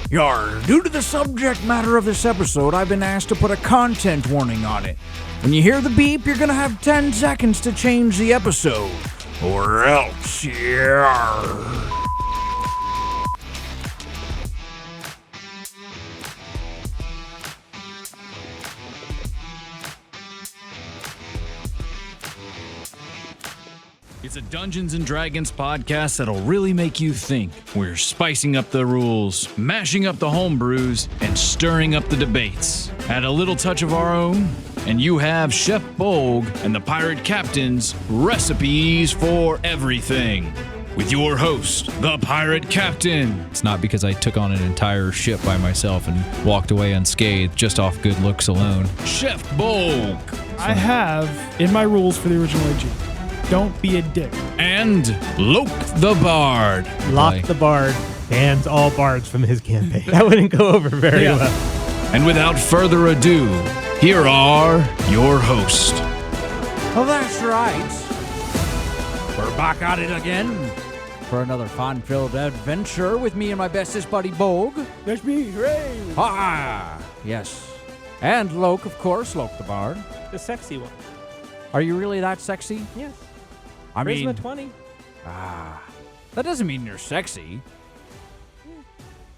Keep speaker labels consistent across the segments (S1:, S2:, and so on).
S1: Due to the subject matter of this episode, I've been asked to put a content warning on it. When you hear the beep, you're gonna have 10 seconds to change the episode. Or else, yeah. It's a Dungeons and Dragons podcast that'll really make you think. We're spicing up the rules, mashing up the homebrews, and stirring up the debates. Add a little touch of our own, and you have Chef Bolg and the Pirate Captain's Recipes for Everything. With your host, the Pirate Captain.
S2: It's not because I took on an entire ship by myself and walked away unscathed just off good looks alone.
S1: Chef Bolg.
S3: I have in my rules for the original AG. Don't be a dick.
S1: And Loke the Bard.
S4: Lock the Bard bans all bards from his campaign. That wouldn't go over very well.
S1: And without further ado, here are your hosts. Oh, that's right. We're back at it again for another fun-filled adventure with me and my bestest buddy, Bolg.
S3: That's me. Hooray.
S1: Ah, yes. And Loke, of course, Loke the Bard.
S4: The sexy one.
S1: Are you really that sexy?
S4: Yes.
S1: I mean,
S4: Charisma 20.
S1: That doesn't mean you're sexy.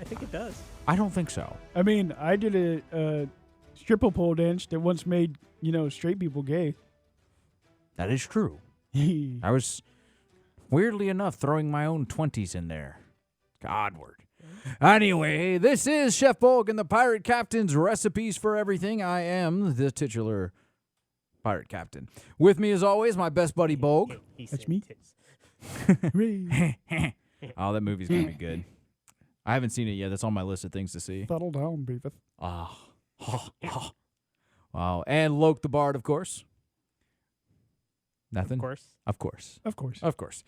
S4: I think it does.
S1: I don't think so.
S3: I mean, I did a stripper pole dance that once made, straight people gay.
S1: That is true. I was, weirdly enough, throwing my own 20s in there. Godward. Anyway, this is Chef Bolg and the Pirate Captain's Recipes for Everything. I am the titular Pirate Captain. With me, as always, my best buddy, Bolg.
S3: That's me.
S1: Oh, that movie's going to be good. I haven't seen it yet. That's on my list of things to see.
S3: Settle down, Beavis.
S1: Wow. And Loke the Bard, of course. Nothing?
S4: Of course.
S1: Of course.
S3: Of course.
S1: Of course.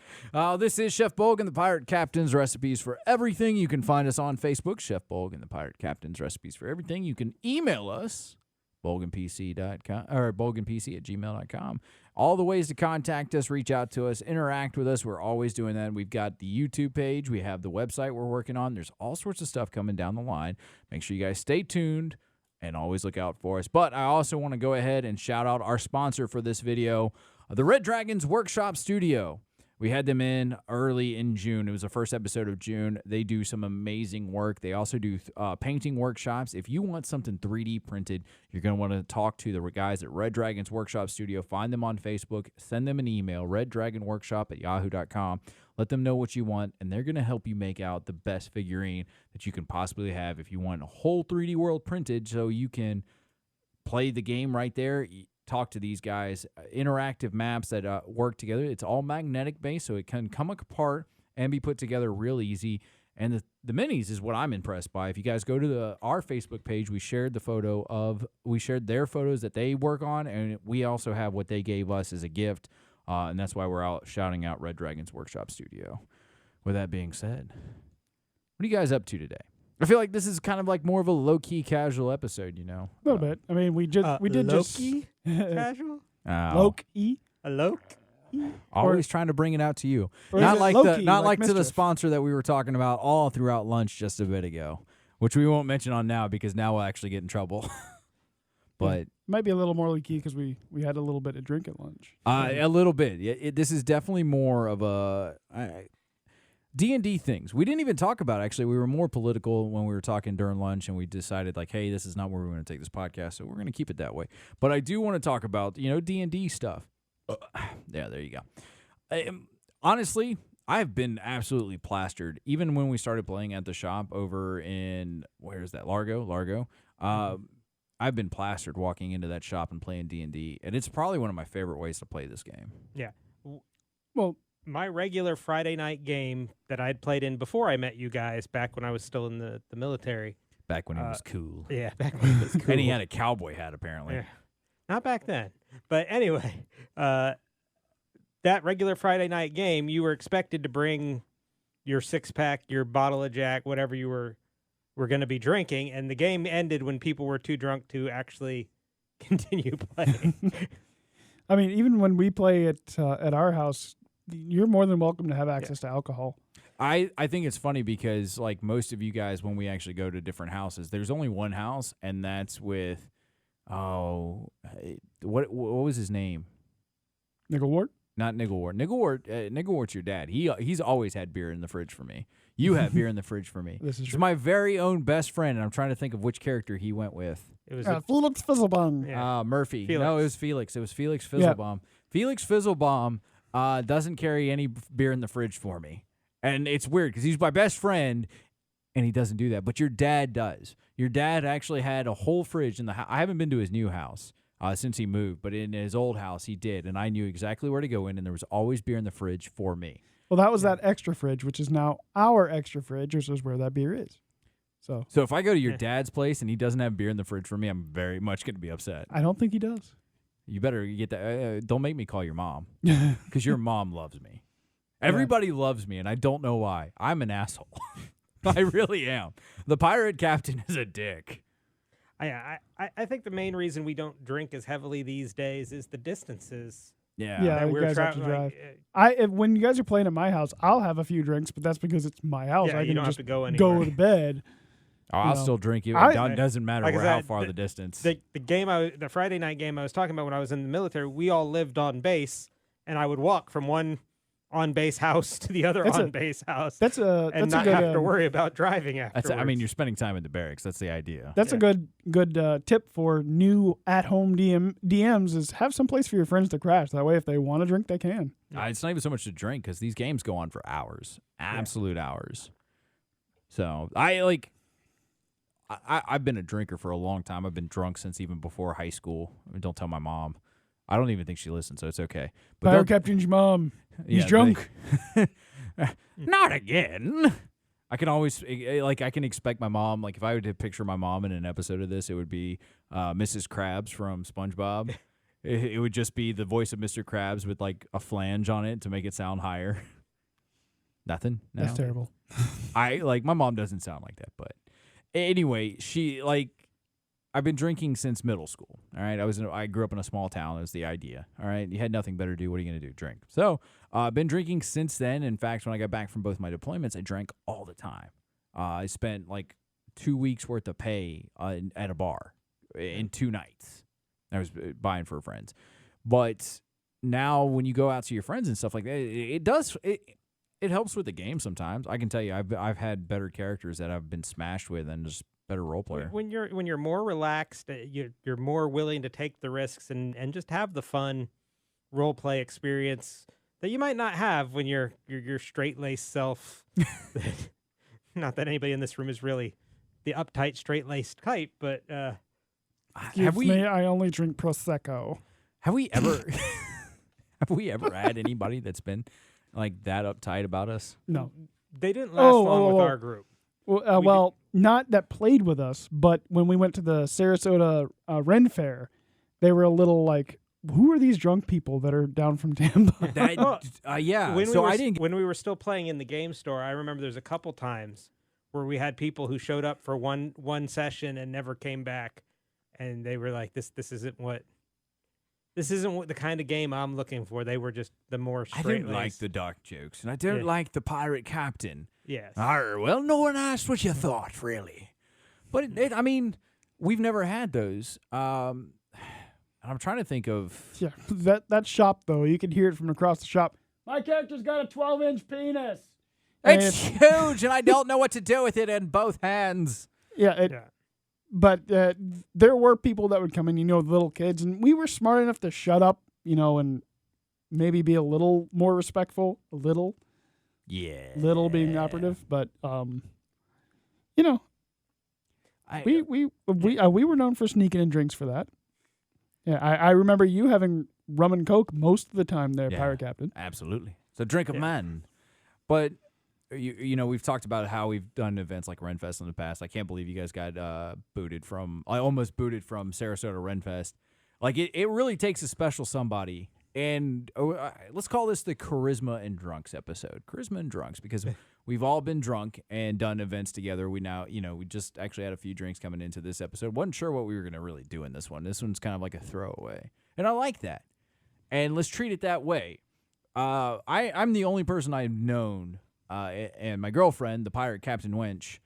S1: This is Chef Bolg and the Pirate Captain's Recipes for Everything. You can find us on Facebook, Chef Bolg and the Pirate Captain's Recipes for Everything. You can email us, bolganpc.com or bolganpc@gmail.com. All the ways to contact us, reach out to us, interact with us. We're always doing that. We've got the YouTube page. We have the website we're working on. There's all sorts of stuff coming down the line. Make sure you guys stay tuned and always look out for us. But I also want to go ahead and shout out our sponsor for this video, the Red Dragons Workshop Studio. We had them in early in June. It was the first episode of June. They do some amazing work. They also do painting workshops. If you want something 3D printed, you're going to want to talk to the guys at Red Dragons Workshop Studio. Find them on Facebook. Send them an email, reddragonworkshop@yahoo.com. Let them know what you want, and they're going to help you make out the best figurine that you can possibly have if you want a whole 3D world printed so you can play the game right there. Talk to these guys. Interactive maps that work together. It's all magnetic based, so it can come apart and be put together real easy. And the minis is what I'm impressed by. If you guys go to our Facebook page, we shared their photos that they work on, and we also have what they gave us as a gift, and that's why we're out shouting out Red Dragons Workshop Studio. With that being said, what are you guys up to today? I feel like this is kind of like more of a low-key casual episode,
S3: A little bit. I mean, we did
S4: low-key casual?
S3: Loke-y?
S4: A Loke?
S1: Always trying to bring it out to you.
S3: Not
S1: like to the
S3: Mischief.
S1: sponsor that we were talking about all throughout lunch just a bit ago, which we won't mention on now because now we'll actually get in trouble. But
S3: might be a little more low-key because we had a little bit of drink at lunch.
S1: A little bit. This is definitely more of a D&D things. We didn't even talk about, actually. We were more political when we were talking during lunch, and we decided, like, hey, this is not where we're going to take this podcast, so we're going to keep it that way. But I do want to talk about, D&D stuff. Yeah, there you go. Honestly, I've been absolutely plastered. Even when we started playing at the shop over in, where is that, Largo. I've been plastered walking into that shop and playing D&D, and it's probably one of my favorite ways to play this game.
S4: Yeah.
S3: Well,
S4: my regular Friday night game that I'd played in before I met you guys back when I was still in the military.
S1: Back when he was cool.
S4: Yeah, back when he was cool.
S1: And he had a cowboy hat, apparently.
S4: Yeah. Not back then. But anyway, that regular Friday night game, you were expected to bring your six-pack, your bottle of Jack, whatever you were going to be drinking, and the game ended when people were too drunk to actually continue playing.
S3: I mean, even when we play at our house, you're more than welcome to have access to alcohol.
S1: I think it's funny because like most of you guys, when we actually go to different houses, there's only one house, and that's with what was his name?
S3: Nickelwart?
S1: Not Nigglewart. Nigglewart's your dad. He's always had beer in the fridge for me. You have beer in the fridge for me.
S3: This is
S1: He's
S3: true.
S1: my very own best friend, and I'm trying to think of which character he went with.
S4: It was
S3: Felix Fizzlebum.
S4: Yeah.
S1: Murphy.
S4: Felix.
S1: No, it was Felix. It was Felix
S3: Yeah.
S1: Fizzlebaum. Felix Fizzlebaum doesn't carry any beer in the fridge for me. And it's weird because he's my best friend, and he doesn't do that. But your dad does. Your dad actually had a whole fridge in the house. I haven't been to his new house since he moved, but in his old house he did, and I knew exactly where to go in, and there was always beer in the fridge for me.
S3: Well, that was that extra fridge, which is now our extra fridge, which is where that beer is. So
S1: So if I go to your dad's place and he doesn't have beer in the fridge for me, I'm very much going to be upset.
S3: I don't think he does.
S1: You better get that. Don't make me call your mom, because your mom loves me. Everybody loves me, and I don't know why. I'm an asshole. I really am. The pirate captain is a dick.
S4: I think the main reason we don't drink as heavily these days is the distances.
S1: Yeah.
S3: Yeah.
S4: that
S3: you
S4: we're
S3: guys have to
S4: traveling.
S3: drive. When you guys are playing at my house, I'll have a few drinks, but that's because it's my house.
S4: Yeah,
S3: I
S4: you
S3: can
S4: don't have
S3: just
S4: to go anywhere.
S3: to bed.
S1: Oh, I'll
S3: know.
S1: still drink you.
S3: I-
S1: It doesn't matter
S4: Like I
S1: how
S4: said,
S1: far the distance.
S4: The Friday night game I was talking about when I was in the military, we all lived on base, and I would walk from one on base house to the other on base house,
S3: That's a
S4: and
S3: that's
S4: not
S3: a good
S4: have to worry about driving afterwards.
S1: I mean, you're spending time in the barracks. That's the idea.
S3: That's a good tip for new at-home DMs is have some place for your friends to crash. That way, if they want to drink, they can.
S1: It's not even so much to drink because these games go on for hours, absolute hours. So I've been a drinker for a long time. I've been drunk since even before high school. I mean, don't tell my mom. I don't even think she listens, so it's okay. But
S3: Fire Captain's mom. He's
S1: Yeah,
S3: drunk.
S1: not again. I can always I can expect my mom. Like if I were to picture my mom in an episode of this, it would be Mrs. Krabs from SpongeBob. It would just be the voice of Mr. Krabs with like a flange on it to make it sound higher. Nothing. No.
S3: That's terrible.
S1: My mom doesn't sound like that, but anyway, I've been drinking since middle school. All right, I grew up in a small town. That was the idea. All right, you had nothing better to do. What are you going to do? Drink. So I've been drinking since then. In fact, when I got back from both my deployments, I drank all the time. I spent like 2 weeks worth of pay at a bar in 2 nights. I was buying for friends, but now when you go out to your friends and stuff like that, it helps with the game sometimes. I can tell you, I've had better characters that I've been smashed with and just better role player.
S4: When you're more relaxed, you're more willing to take the risks and just have the fun role play experience that you might not have when you're your straight laced self. Not that anybody in this room is really the uptight, straight laced type, but
S3: Excuse me, I only drink Prosecco.
S1: Have we ever had anybody that's been like that uptight about us?
S3: No.
S4: they didn't last long with
S3: oh.
S4: our group.
S3: Well, not that played with us, but when we went to the Sarasota Ren Fair, they were a little like, who are these drunk people that are down from Tampa?
S1: Yeah.
S4: When we were still playing in the game store, I remember there's a couple times where we had people who showed up for one session and never came back, and they were like, "This isn't what the kind of game I'm looking for." They were just the more straight.
S1: I didn't like the dark jokes, and I don't like the pirate captain.
S4: Yes.
S1: Well, no one asked what you thought, really. But I mean, we've never had those. I'm trying to think of.
S3: Yeah, that shop though, you can hear it from across the shop. My character's got a 12-inch penis.
S1: It's huge, and I don't know what to do with it in both hands.
S3: Yeah. But there were people that would come in, little kids, and we were smart enough to shut up, and maybe be a little more respectful. A little.
S1: Yeah.
S3: Little being operative, but we were known for sneaking in drinks for that. Yeah, I remember you having rum and coke most of the time there, Pirate Captain.
S1: Absolutely. So drink of man. But we've talked about how we've done events like Renfest in the past. I can't believe you guys got almost booted from Sarasota Renfest. Like it really takes a special somebody. And let's call this the Charisma and Drunks episode. Charisma and Drunks, because we've all been drunk and done events together. We now, we just actually had a few drinks coming into this episode. Wasn't sure what we were going to really do in this one. This one's kind of like a throwaway. And I like that. And let's treat it that way. I'm the only person I've known and my girlfriend, the pirate captain's wench,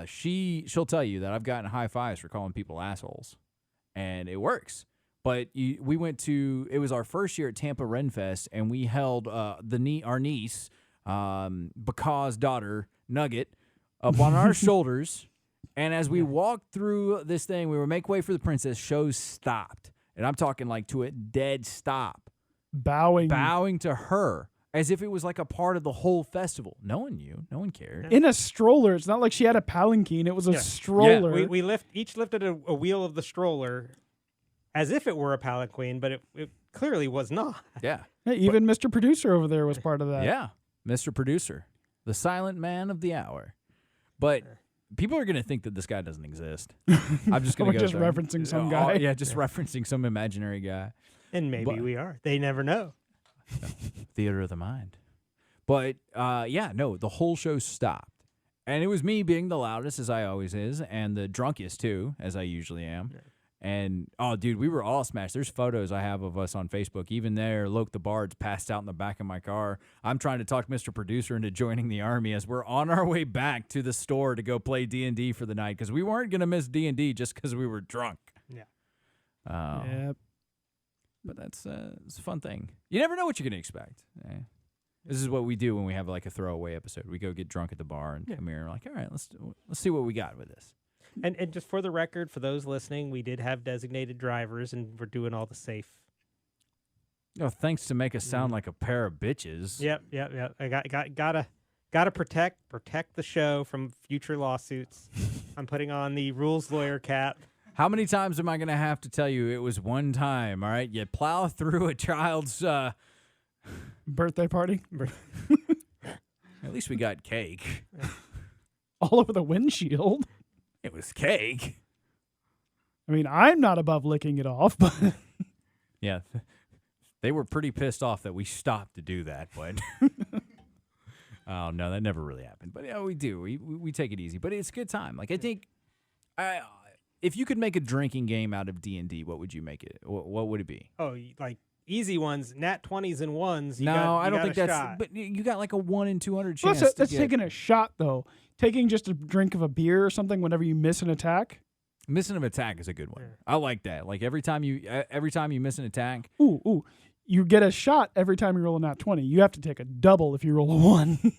S1: she'll tell you that I've gotten high fives for calling people assholes, and it works. But we went to, it was our first year at Tampa Renfest, and we held our niece, Bakaw's daughter, Nugget, up on our shoulders. And as we walked through this thing, we were make way for the princess, shows stopped. And I'm talking like to a dead stop. Bowing to her as if it was like a part of the whole festival. No one knew. No one cared.
S3: In a stroller. It's not like she had a palanquin. It was a stroller.
S4: Yeah. We each lifted a wheel of the stroller as if it were a palanquin, but it clearly was not.
S1: Yeah.
S3: Even Mr. Producer over there was part of that.
S1: Yeah. Mr. Producer. The silent man of the hour. But people are going to think that this guy doesn't exist. I'm just going to go
S3: referencing some guy.
S1: Referencing some imaginary guy.
S4: And maybe we are. They never know.
S1: Theater of the mind. But, the whole show stopped. And it was me being the loudest, as I always is, and the drunkest, too, as I usually am. Yeah. And, dude, we were all smashed. There's photos I have of us on Facebook. Even there, Loke the Bard's passed out in the back of my car. I'm trying to talk Mr. Producer into joining the army as we're on our way back to the store to go play D&D for the night, because we weren't going to miss D&D just because we were drunk.
S3: Yeah.
S1: Yep. But it's a fun thing. You never know what you're going to expect. This is what we do when we have like a throwaway episode. We go get drunk at the bar and come here and we're like, all right, let's see what we got with this.
S4: And just for the record, for those listening, we did have designated drivers, and we're doing all the safe.
S1: Thanks to make us sound like a pair of bitches.
S4: Yep. I gotta protect the show from future lawsuits. I'm putting on the rules lawyer cap.
S1: How many times am I gonna have to tell you it was one time? All right, you plow through a child's
S3: birthday party.
S1: At least we got cake.
S3: All over the windshield.
S1: It was cake.
S3: I mean, I'm not above licking it off, but
S1: yeah, they were pretty pissed off that we stopped to do that. But oh no, that never really happened. But yeah, we do. We take it easy, but it's a good time. Like I think, if you could make a drinking game out of D&D, what would you make it? What would it be?
S4: Oh, like easy ones, nat 20s and ones.
S1: I don't think that's. Shot. But you got like a 1 in 200 chance.
S3: That's taking a shot though. Taking just a drink of a beer or something whenever you miss an attack.
S1: Missing an attack is a good one. Yeah. I like that. Like every time you miss an attack.
S3: Ooh. You get a shot every time you roll a nat 20. You have to take a double if you roll a 1.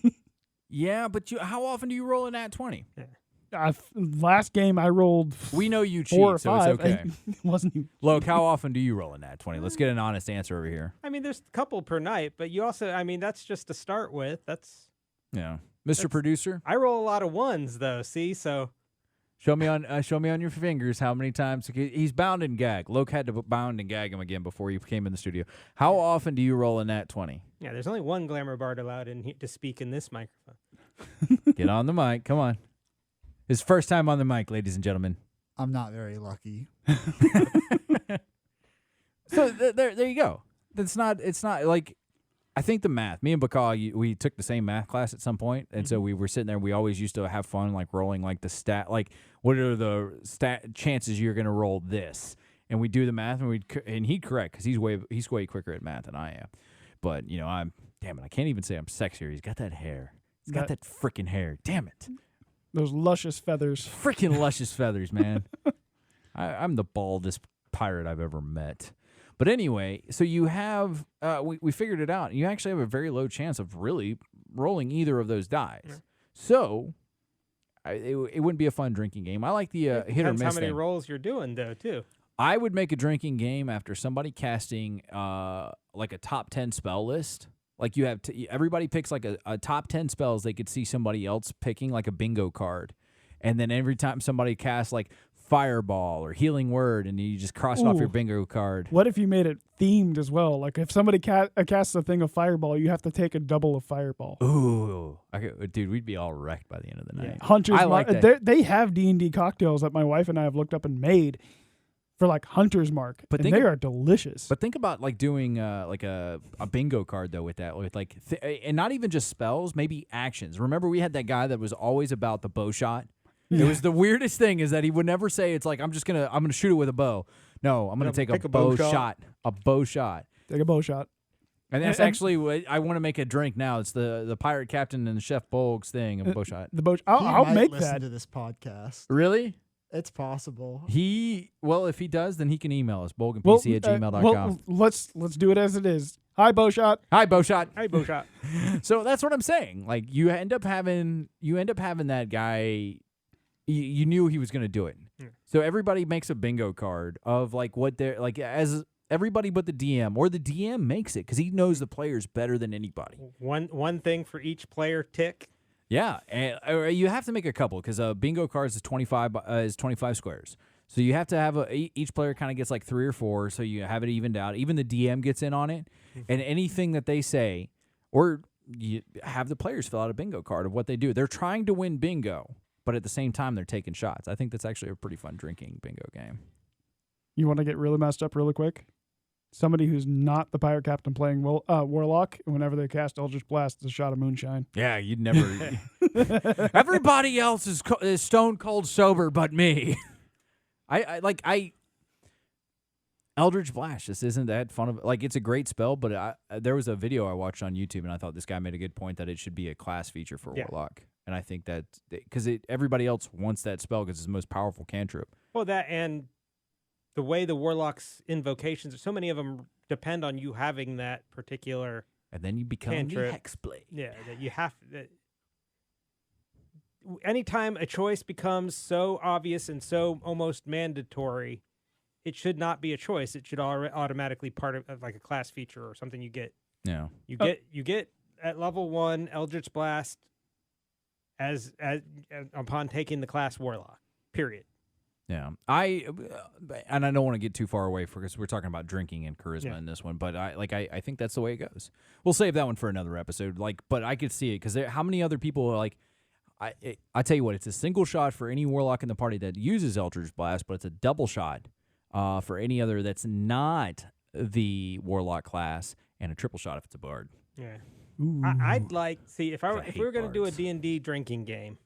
S1: Yeah, but how often do you roll a nat 20?
S3: Yeah. Last game I rolled.
S1: We know you cheat, so it's okay.
S3: Wasn't you?
S1: Loke, how often do you roll a nat 20? Let's get an honest answer over here.
S4: I mean, there's a couple per night, but you also, that's just to start with.
S1: Mr. Producer?
S4: I roll a lot of ones though, see? So
S1: show me on your fingers how many times he's bound and gagged. Loke had to bound and gag him again before he came in the studio. How often do you roll a nat 20?
S4: Yeah, there's only one Glamour Bard allowed to speak in this microphone.
S1: Get on the mic. Come on. His first time on the mic, ladies and gentlemen.
S5: I'm not very lucky.
S1: So there you go. It's not like, I think the math, me and Bakaw, we took the same math class at some point, and so we were sitting there. We always used to have fun, like rolling like the stat, like what are the chances you're going to roll this, and we do the math, and he'd correct because he's way quicker at math than I am. But I can't even say I'm sexier. He's got that hair. He's got that freaking hair. Damn it.
S3: Those luscious feathers.
S1: Freaking luscious feathers, man. I'm the baldest pirate I've ever met. But anyway, so you have, we figured it out. You actually have a very low chance of really rolling either of those dice. Yeah. So it wouldn't be a fun drinking game. I like the hit or miss
S4: Depends how many
S1: thing.
S4: rolls you're doing, though, too.
S1: I would make a drinking game after somebody casting like a top 10 spell list. Like you have everybody picks like a top 10 spells they could see somebody else picking, like a bingo card. And then every time somebody casts like Fireball or Healing Word, and you just cross it off your bingo card.
S3: What if you made it themed as well? Like if somebody casts a thing of Fireball, you have to take a double of Fireball.
S1: Ooh, okay, dude, we'd be all wrecked by the end of the night.
S3: Yeah. Hunter's
S1: I like that.
S3: They have D&D cocktails that my wife and I have looked up and made for like Hunter's Mark, and they are delicious.
S1: But think about like doing like a bingo card though with that, with like and not even just spells, maybe actions. Remember we had that guy that was always about the bow shot. Yeah. It was the weirdest thing is that he would never say it's like I'm gonna shoot it with a bow. No, I'm gonna take a bow shot. A bow shot.
S3: Take a bow shot.
S1: And that's
S3: And-
S1: actually what I want to make a drink now. It's the Pirate Captain and Chef Bolg's thing of Bowshot.
S3: The boat.
S5: He
S3: I'll
S5: might
S3: make
S5: listen
S3: that.
S5: to this podcast.
S1: Really?
S5: It's possible.
S1: If he does, then he can email us,
S3: Well,
S1: bolganpc@gmail.com.
S3: well, let's do it as it is. Hi, Bowshot.
S1: Hi, Bowshot.
S4: Hey, Bowshot.
S1: So that's what I'm saying. Like you end up having that guy. You knew he was going to do it.
S4: Yeah.
S1: So everybody makes a bingo card of like what they're like as everybody but the DM, or the DM makes it because he knows the players better than anybody.
S4: One thing for each player tick.
S1: Yeah, and you have to make a couple because bingo cards is 25 squares. So you have to have each player kind of gets like 3 or 4, so you have it evened out. Even the DM gets in on it, and anything that they say, or you have the players fill out a bingo card of what they do. They're trying to win bingo, but at the same time they're taking shots. I think that's actually a pretty fun drinking bingo game.
S3: You want to get really messed up really quick? Somebody who's not the pirate captain playing Warlock, whenever they cast Eldritch Blast, it's a shot of moonshine.
S1: Yeah, you'd never. Everybody else is stone cold sober, but me. I Eldritch Blast just isn't that fun of like it's a great spell, but there was a video I watched on YouTube and I thought this guy made a good point that it should be a class feature for Warlock, and I think that because everybody else wants that spell because it's the most powerful cantrip.
S4: Well, that and the way the Warlock's invocations, so many of them depend on you having that particular.
S1: And then you become
S4: cantrip.
S1: the Hexblade.
S4: Yeah, that you have. Anytime a choice becomes so obvious and so almost mandatory, it should not be a choice. It should automatically part of like a class feature or something you get.
S1: Yeah.
S4: You get at level 1 Eldritch Blast as upon taking the class Warlock. Period.
S1: Yeah, I don't want to get too far away because we're talking about drinking and charisma in this one, but I think that's the way it goes. We'll save that one for another episode. But I could see it because how many other people are like, I tell you what, it's a single shot for any Warlock in the party that uses Eldritch Blast, but it's a double shot for any other that's not the Warlock class, and a triple shot if it's a Bard.
S4: Yeah, I'd like if we were going to do a
S1: bards.
S4: D&D drinking game.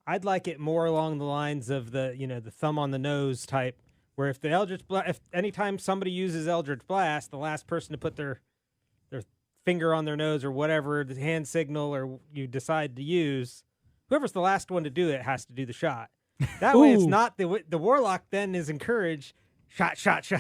S4: I'd like it more along the lines of the thumb on the nose type, where if anytime somebody uses Eldritch Blast, the last person to put their finger on their nose or whatever the hand signal or you decide to use, whoever's the last one to do it has to do the shot. That way, it's not the Warlock then is encouraged shot.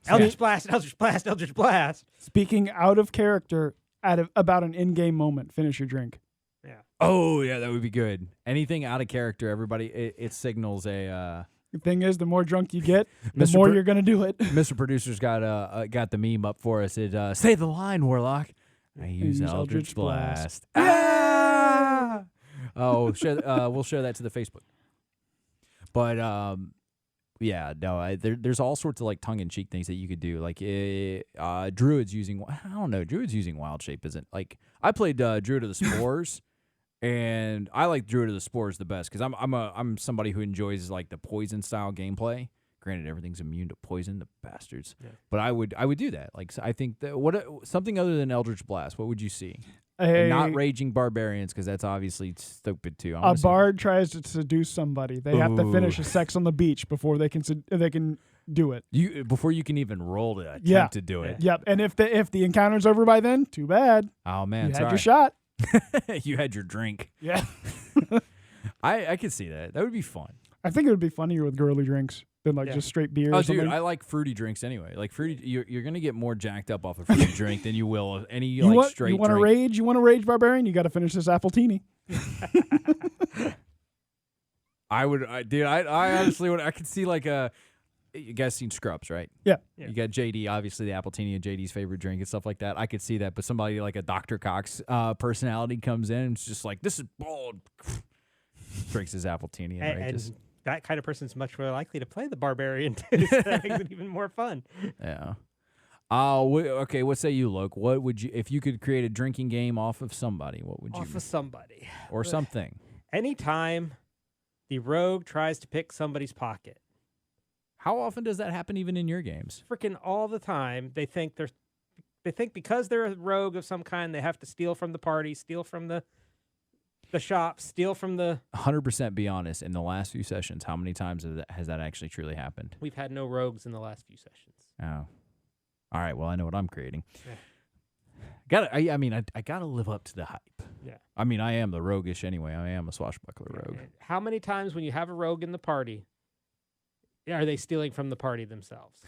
S4: Eldritch Blast, Eldritch Blast, Eldritch Blast.
S3: Speaking out of character about an in-game moment, finish your drink.
S4: Yeah.
S1: Oh yeah, that would be good. Anything out of character, everybody, it signals a.
S3: The thing is, the more drunk you get, the
S1: Mr.
S3: more you're going to do it.
S1: Mr. Producer's got the meme up for us. It say the line, Warlock. I use Eldritch Blast. Ah! Oh, we'll share that to the Facebook. But yeah, no, there's all sorts of like tongue-in-cheek things that you could do. Like Druids using, I don't know, Druids using Wild Shape isn't like I played Druid of the Spores. And I like Druid of the Spores the best because I'm somebody who enjoys like the poison style gameplay. Granted, everything's immune to poison, the bastards. Yeah. But I would do that. Like I think that something other than Eldritch Blast. What would you see? And not raging barbarians because that's obviously stupid too.
S3: A bard tries to seduce somebody. They have to finish a sex on the beach before they can do it.
S1: Before you can even roll to attempt to do it.
S3: Yep. And if the encounter's over by then, too bad.
S1: Oh man,
S3: you had your shot.
S1: You had your drink.
S3: Yeah.
S1: I could see that. That would be fun.
S3: I think it would be funnier with girly drinks than just straight beer.
S1: Oh,
S3: or something.
S1: dude, I like fruity drinks anyway. Like fruity, you're gonna get more jacked up off a fruity drink than you will of any straight.
S3: You want to rage? You want to rage, barbarian? You got to finish this appletini.
S1: I honestly would. I could see like a. You guys seen Scrubs, right?
S3: Yeah.
S1: You got JD, obviously the Appletini and JD's favorite drink and stuff like that. I could see that, but somebody like a Dr. Cox personality comes in and it's just like, this is bold. Drinks his Appletini and rages.
S4: And that kind of person's much more likely to play the barbarian too, so that makes it even more fun.
S1: Yeah. Okay, what say you, Luke? What would you, if you could create a drinking game off of somebody, what would you?
S4: Off of somebody.
S1: Or something. Anytime
S4: the rogue tries to pick somebody's pocket.
S1: How often does that happen even in your games?
S4: Freaking all the time. They think because they're a rogue of some kind, they have to steal from the party, steal from the shop, steal from the...
S1: 100% be honest, in the last few sessions, how many times has that actually truly happened?
S4: We've had no rogues in the last few sessions.
S1: Oh. All right, well, I know what I'm creating. I mean, I gotta live up to the hype.
S4: Yeah.
S1: I mean, I am the roguish anyway. I am a swashbuckler rogue.
S4: How many times when you have a rogue in the party, are they stealing from the party themselves?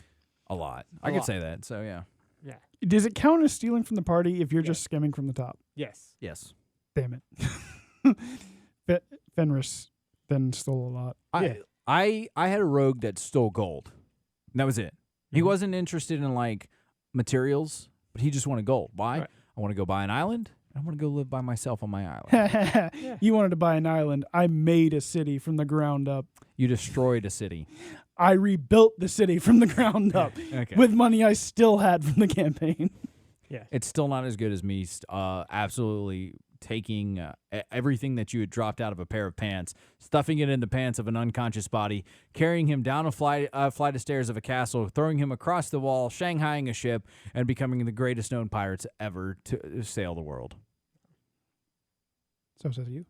S1: A lot.
S4: A
S1: I could
S4: lot.
S1: say that. So yeah.
S4: Yeah.
S3: Does it count as stealing from the party if you're just skimming from the top?
S4: Yes.
S1: Yes.
S3: Damn it. Fenris then stole a lot.
S1: I had a rogue that stole gold. And that was it. He
S4: Mhm.
S1: wasn't interested in like materials, but he just wanted gold. Why?
S4: Right.
S1: I want to go buy an island. I want to go live by myself on my island.
S3: You wanted to buy an island. I made a city from the ground up.
S1: You destroyed a city.
S3: I rebuilt the city from the ground up
S1: Okay.
S3: with money I still had from the campaign.
S4: Yeah.
S1: It's still not as good as me absolutely taking everything that you had dropped out of a pair of pants, stuffing it in the pants of an unconscious body, carrying him down a flight of stairs of a castle, throwing him across the wall, shanghaiing a ship, and becoming the greatest known pirates ever to sail the world.
S3: So says you.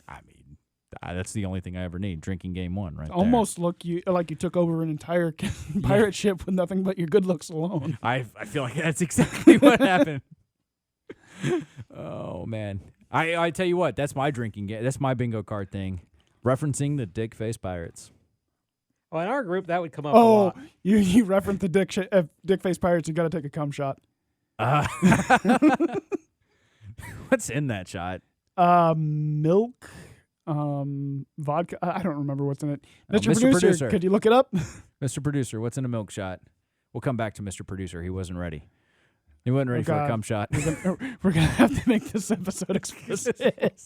S1: I mean, that's the only thing I ever need. Drinking game one, right
S3: Almost look you like you took over an entire pirate ship with nothing but your good looks alone.
S1: there. I feel like that's exactly what happened. Oh man, I tell you what, that's my drinking game. That's my bingo card thing, referencing the dick face pirates.
S4: Well, in our group, that would come up a
S3: Oh,
S4: lot.
S3: you reference the dick face pirates. You got to take a cum shot.
S1: What's in that shot?
S3: Milk, vodka. I don't remember what's in it.
S1: Oh,
S3: Mr.
S1: Mr.
S3: Producer,
S1: Producer.
S3: could you look it up?
S1: Mr. Producer, what's in a milk shot? We'll come back to Mr. Producer. He wasn't ready. He wasn't ready for a
S3: God.
S1: cum shot.
S3: We're gonna have to make this episode explicit.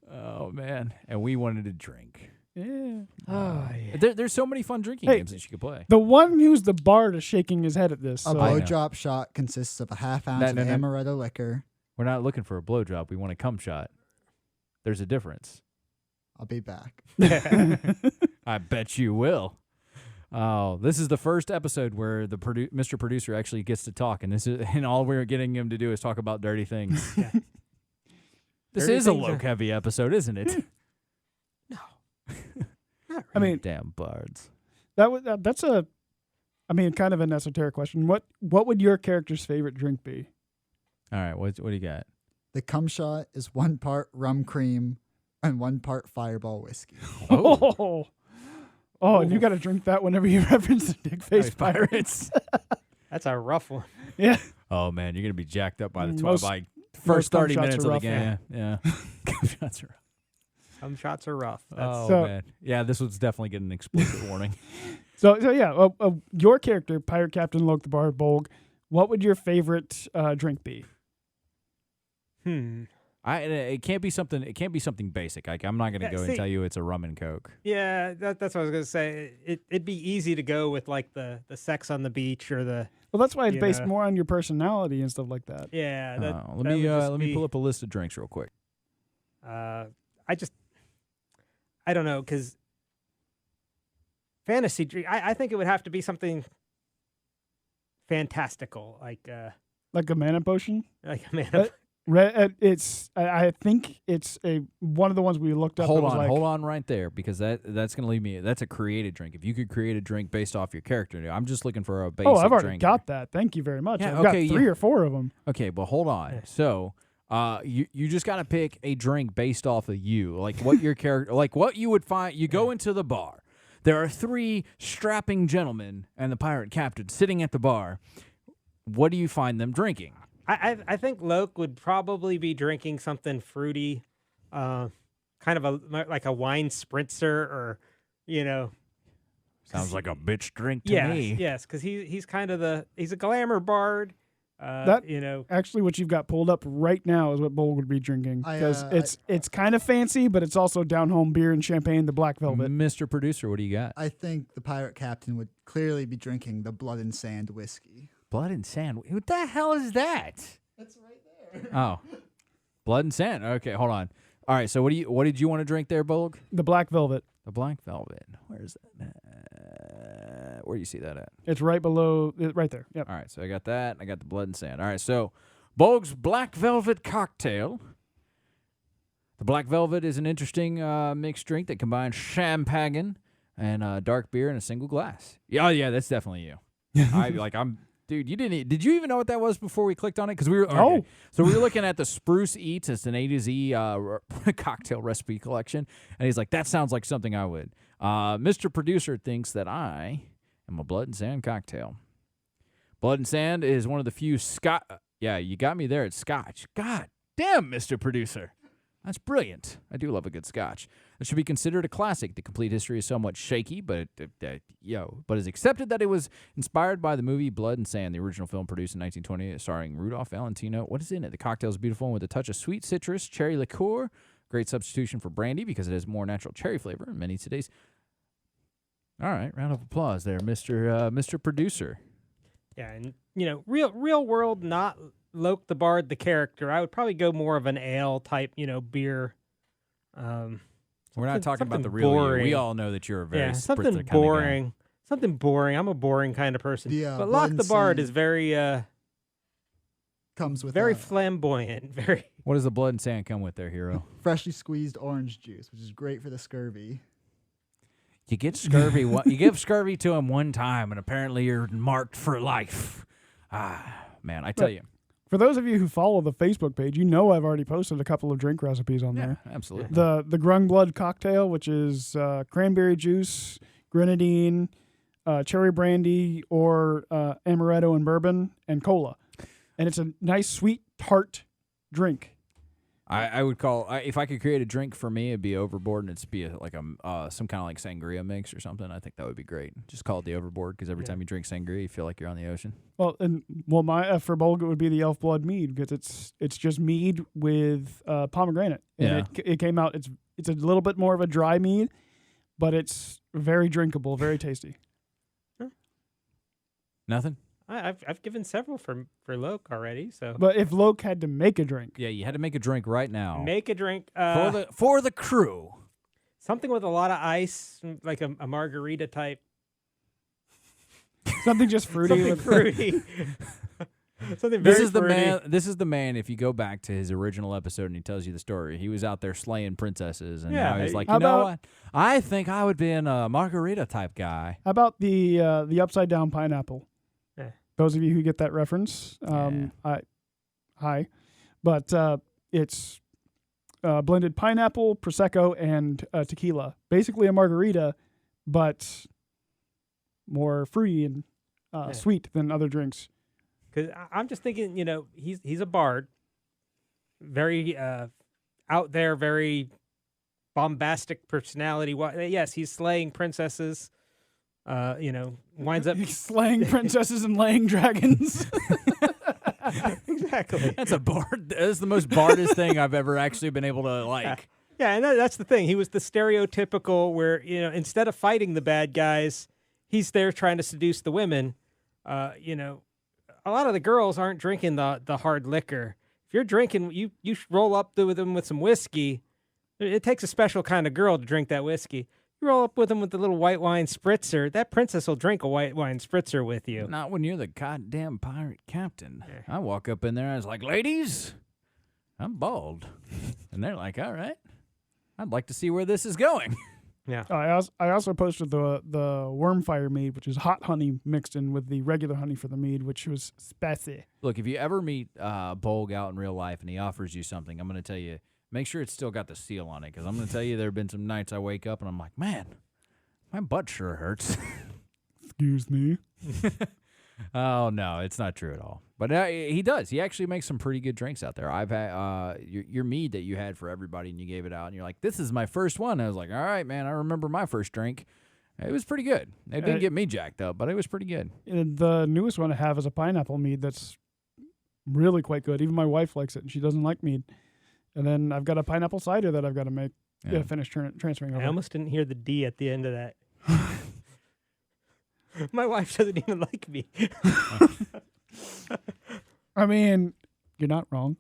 S1: Oh man, and we wanted to drink.
S3: Yeah.
S4: Oh, yeah.
S1: There's so many fun drinking
S3: Hey,
S1: games that you could play.
S3: The one who's the bard is shaking his head at this.
S5: A
S3: So.
S1: I know.
S5: blowjob shot consists of a half ounce
S1: No,
S5: of
S1: no, no.
S5: amaretto liquor.
S1: We're not looking for a blowjob. We want a cum shot. There's a difference.
S5: I'll be back.
S1: I bet you will. Oh, this is the first episode where the Mr. Producer actually gets to talk, and and all we're getting him to do is talk about dirty things.
S4: Yeah.
S1: This
S4: Dirty
S1: is a
S4: things are-
S1: Loke-heavy episode, isn't it?
S3: I mean,
S1: Damn bards.
S3: that's a, I mean, kind of an esoteric question. What would your character's favorite drink be?
S1: All right, what do you got?
S5: The cum shot is 1 part rum cream and 1 part Fireball whiskey.
S1: Oh.
S3: Oh, and you got to drink that whenever you reference the dick face
S1: Hey,
S3: pirates.
S4: That's a rough one.
S3: Yeah.
S1: Oh man, you're gonna be jacked up by the
S3: Most-
S1: by first
S3: cum
S1: 30
S3: shots
S1: minutes
S3: are
S1: of the
S3: rough,
S1: game. Yeah. Cum shots are rough.
S4: Some shots are rough. That's,
S1: Oh
S3: So-
S1: man, yeah, this was definitely getting an explicit warning.
S3: So yeah, your character, Pirate Captain Loke the Bard Bolg, what would your favorite drink be?
S1: It can't be something. It can't be something basic. I'm not gonna
S4: Yeah,
S1: go and
S4: see-
S1: tell you it's a rum and coke.
S4: Yeah, that's what I was gonna say. It'd be easy to go with like the sex on the beach or the
S3: Well, that's why it's
S4: You
S3: based
S4: know.
S3: more on your personality and stuff like that.
S4: yeah. That,
S1: Let
S4: that
S1: me
S4: would just
S1: let me
S4: be-
S1: pull up a list of drinks real quick.
S4: I don't know because fantasy drink. I think it would have to be something fantastical like
S3: Like a mana potion.
S4: man.
S3: I think it's one of the ones we looked up.
S1: Hold
S3: that was
S1: on,
S3: like,
S1: hold on, right there, because that's gonna leave me. That's a created drink. If you could create a drink based off your character, I'm just looking for a basic.
S3: Oh, I've already
S1: drink.
S3: got that. Thank you very much.
S1: Yeah,
S3: I've
S1: okay,
S3: got 3
S1: yeah.
S3: or 4 of them.
S1: Okay, but hold on.
S4: Yeah.
S1: So, you just gotta pick a drink based off of you, like what your character, like what you would find. You go into the bar. There are 3 strapping gentlemen and the pirate captain sitting at the bar. What do you find them drinking?
S4: I think Loke would probably be drinking something fruity, kind of like a wine spritzer or, you know.
S1: Sounds like a bitch drink to
S4: Yes,
S1: me.
S4: yes, because he's kind of he's a glamour bard.
S3: That-
S4: You know.
S3: Actually, what you've got pulled up right now is what Bolg would be drinking because it's kind of fancy, but it's also down home beer and champagne, the Black Velvet.
S1: Mr. Producer, what do you got?
S5: I think the pirate captain would clearly be drinking the blood and sand whiskey.
S1: Blood and sand. What the hell is that?
S5: That's right there.
S1: Oh, blood and sand. Okay, hold on. All right. So what did you want to drink there, Bolg?
S3: The Black Velvet.
S1: The Black Velvet. Where's that? Where do you see that at?
S3: It's right below, right there. Yep.
S1: All right. So I got that. I got the blood and sand. All right. So Bolg's Black Velvet cocktail. The Black Velvet is an interesting mixed drink that combines champagne and dark beer in a single glass. Yeah, that's definitely you. I'm Dude, you didn't. Did you even know what that was before we clicked on it? Because we were
S3: No.
S1: So we were looking at the Spruce Eats. It's an A to Z cocktail recipe collection, and he's like, "That sounds like something I would." Mr. Producer thinks that I am a blood and sand cocktail. Blood and sand is one of the few Scotch. Yeah, you got me there at Scotch. God damn, Mr. Producer. That's brilliant. I do love a good Scotch. It should be considered a classic. The complete history is somewhat shaky, but is accepted that it was inspired by the movie Blood and Sand, the original film produced in 1920, starring Rudolph Valentino. What is in it? The cocktail is beautiful and with a touch of sweet citrus, cherry liqueur. Great substitution for brandy because it has more natural cherry flavor in many today's. All right, round of applause there, Mr. Producer.
S4: Yeah, and real world, not Loke the Bard, the character. I would probably go more of an ale type, beer.
S1: We're not talking about
S4: something
S1: the real you.
S4: boring.
S1: We all know that you're a very
S4: something
S1: spritzer kind of
S4: boring.
S1: guy.
S4: Something boring. I'm a boring kind of person.
S5: Yeah,
S4: but
S5: Blood
S4: Locke
S5: and
S4: the Bard
S5: Sand
S4: is very
S5: comes with
S4: very flamboyant. Very.
S1: What does the blood and sand come with there, hero?
S5: freshly squeezed orange juice, which is great for the scurvy.
S1: You get scurvy. You give scurvy to him one time, and apparently you're marked for life. Man, I tell you.
S3: For those of you who follow the Facebook page, you know I've already posted a couple of drink recipes on there.
S1: Absolutely.
S3: The Grung Blood cocktail, which is cranberry juice, grenadine, cherry brandy, or amaretto and bourbon, and cola. And it's a nice, sweet, tart drink.
S1: I would call if I could create a drink for me, it'd be Overboard, and it'd be some kind of like sangria mix or something. I think that would be great. Just call it the Overboard because every time you drink sangria, you feel like you're on the ocean.
S3: Well, my for Bolga would be the Elf Blood mead because it's just mead with pomegranate. And it came out. It's a little bit more of a dry mead, but it's very drinkable, very tasty.
S1: Nothing.
S4: I've given several for Loke already. So,
S3: but if Loke had to make a drink,
S1: yeah, you had to make a drink right now.
S4: Make a drink
S1: for the crew.
S4: Something with a lot of ice, like a margarita type.
S3: Something just fruity.
S4: Something fruity. Something very fruity.
S1: This is the man. If you go back to his original episode and he tells you the story, he was out there slaying princesses, and now he's like, you know what? I think I would be a margarita type guy.
S3: How about the upside down pineapple?
S4: Yeah.
S3: Those of you who get that reference, hi, but it's blended pineapple, prosecco, and tequila. Basically a margarita, but more fruity and sweet than other drinks.
S4: Because I'm just thinking, he's a bard, very out there, very bombastic personality. Yes, he's slaying princesses. Winds up
S3: slaying princesses and laying dragons.
S4: Exactly.
S1: That's the most bardest thing I've ever actually been able to like.
S4: Yeah, and that's the thing. He was the stereotypical where instead of fighting the bad guys, he's there trying to seduce the women. A lot of the girls aren't drinking the hard liquor. If you're drinking, you roll up with them with some whiskey. It takes a special kind of girl to drink that whiskey. You roll up with them with the little white wine spritzer. That princess will drink a white wine spritzer with you.
S1: Not when you're the goddamn pirate captain. Yeah. I walk up in there, I was like, ladies, I'm bald. And they're like, all right, I'd like to see where this is going.
S4: Yeah.
S3: I also posted the Wormfire mead, which is hot honey mixed in with the regular honey for the mead, which was spicy.
S1: Look, if you ever meet Bolg out in real life and he offers you something, I'm going to tell you, make sure it's still got the seal on it, because I'm going to tell you there have been some nights I wake up and I'm like, man, my butt sure hurts.
S3: Excuse me.
S1: Oh, no, it's not true at all. But he does. He actually makes some pretty good drinks out there. I've had your mead that you had for everybody and you gave it out, and you're like, this is my first one. I was like, all right, man, I remember my first drink. It was pretty good. It didn't get me jacked up, but it was pretty good.
S3: The newest one I have is a pineapple mead that's really quite good. Even my wife likes it, and she doesn't like mead. And then I've got a pineapple cider that I've got to make. Finish transferring over.
S4: I almost didn't hear the D at the end of that. My wife doesn't even like me.
S3: I mean, you're not wrong.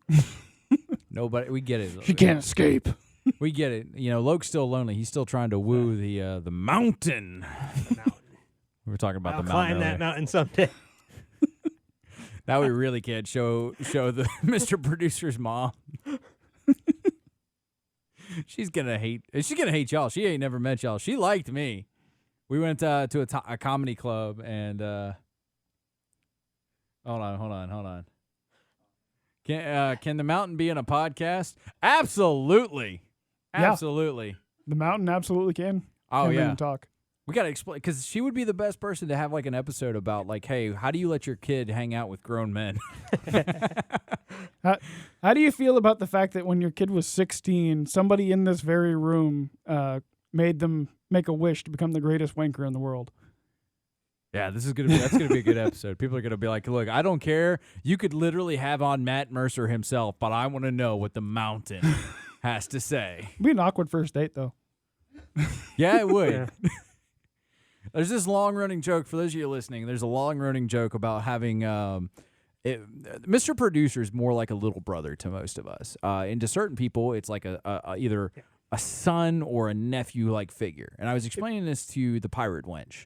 S1: No, but we get it.
S3: She can't escape.
S1: We get it. Loke's still lonely. He's still trying to woo the mountain.
S4: The mountain.
S1: We were talking about
S4: I'll
S1: the mountain.
S4: climb that mountain someday.
S1: Now we really can't show the Mr. Producer's mom. She's gonna hate y'all. She ain't never met y'all. She liked me. We went to a comedy club, and Hold on. Can the mountain be in a podcast? Absolutely.
S3: Yeah.
S1: Absolutely.
S3: The mountain absolutely can.
S1: Oh,
S3: come in
S1: yeah.
S3: and talk.
S1: We got to explain, because she would be the best person to have like an episode about like, hey, how do you let your kid hang out with grown men?
S3: How do you feel about the fact that when your kid was 16, somebody in this very room made them make a wish to become the greatest wanker in the world?
S1: Yeah, that's gonna be a good episode. People are gonna be like, look, I don't care. You could literally have on Matt Mercer himself, but I want to know what the mountain has to say.
S3: It'd be an awkward first date, though.
S1: Yeah, it would.
S4: Yeah.
S1: There's this long-running joke, for those of you listening, there's a long-running joke about having Mr. Producer is more like a little brother to most of us. And to certain people, it's like either a son or a nephew-like figure. And I was explaining this to the Pirate Wench.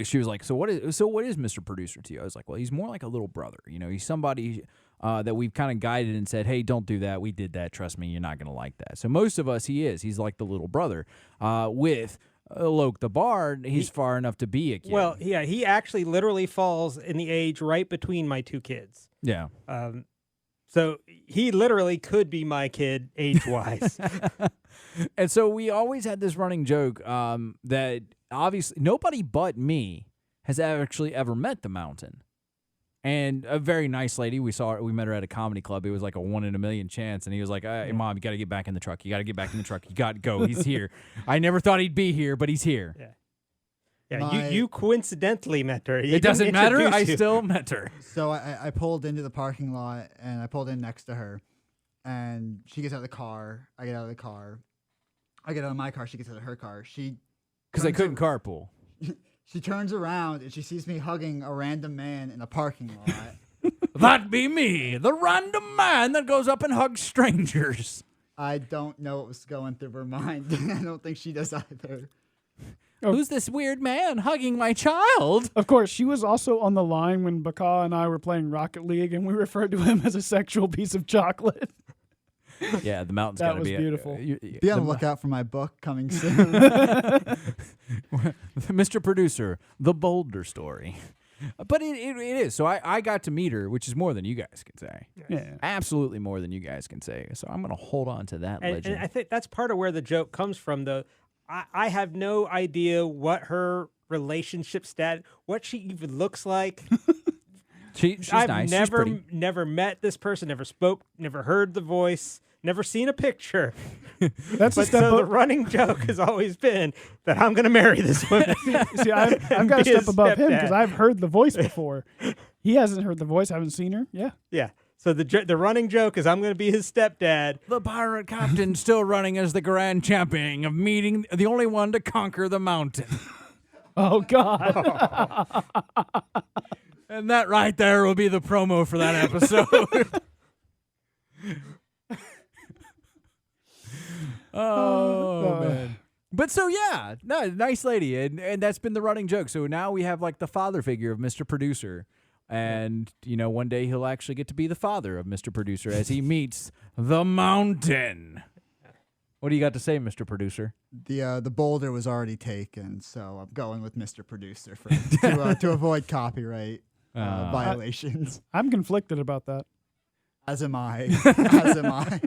S1: She was like, so what is Mr. Producer to you? I was like, well, he's more like a little brother. You know, he's somebody that we've kind of guided and said, hey, don't do that. We did that. Trust me, you're not going to like that. So most of us, he's like the little brother. With Loke the Bard, he's far enough to be a kid.
S4: Well, yeah, he actually literally falls in the age right between my two kids.
S1: Yeah.
S4: So he literally could be my kid age-wise.
S1: And so we always had this running joke that obviously nobody but me has actually ever met the mountain. And a very nice lady, we met her at a comedy club. It was like a 1 in a million chance. And he was like, hey, Mom, you got to get back in the truck. You got to get back in the truck. You got to go. He's here. I never thought he'd be here, but he's here.
S4: Yeah, you coincidentally met her.
S1: It doesn't matter. I still met her.
S5: So I pulled into the parking lot, and I pulled in next to her. And she gets out of the car. I get out of the car. I get out of my car. She gets out of her car.
S1: Because I couldn't carpool.
S5: She turns around and she sees me hugging a random man in a parking lot.
S1: That'd be me, the random man that goes up and hugs strangers.
S5: I don't know what was going through her mind. I don't think she does either.
S1: Who's this weird man hugging my child?
S3: Of course, she was also on the line when Baka and I were playing Rocket League, and we referred to him as a sexual piece of chocolate.
S1: Yeah, the mountain's
S3: That
S1: gotta
S3: was
S1: be
S3: beautiful.
S5: Be on the lookout for my book coming soon.
S1: Mr. Producer, The Boulder Story. But it is. So I got to meet her, which is more than you guys can say.
S3: Yeah.
S1: Absolutely more than you guys can say. So I'm going to hold on to that legend.
S4: And I think that's part of where the joke comes from, though. I have no idea what her relationship status, what she even looks like.
S1: She's
S4: I've
S1: nice.
S4: never met this person, never spoke, never heard the voice, never seen a picture.
S3: That's a
S4: But
S3: step
S4: so the
S3: up.
S4: running joke has always been that I'm going to marry this woman.
S3: See, I've got a
S4: be his
S3: step above him because
S4: stepdad.
S3: I've heard the voice before. He hasn't heard the voice. Haven't seen her. Yeah.
S4: Yeah. So the running joke is I'm going to be his stepdad.
S1: The pirate captain still running as the grand champion of meeting the only one to conquer the mountain.
S3: Oh God.
S1: And that right there will be the promo for that episode. Man. But so yeah, no, nice lady, and that's been the running joke. So now we have like the father figure of Mr. Producer, and one day he'll actually get to be the father of Mr. Producer as he meets the mountain. What do you got to say, Mr. Producer?
S5: The boulder was already taken, so I'm going with Mr. Producer to avoid copyright violations.
S3: I'm conflicted about that.
S5: As am I. As am I.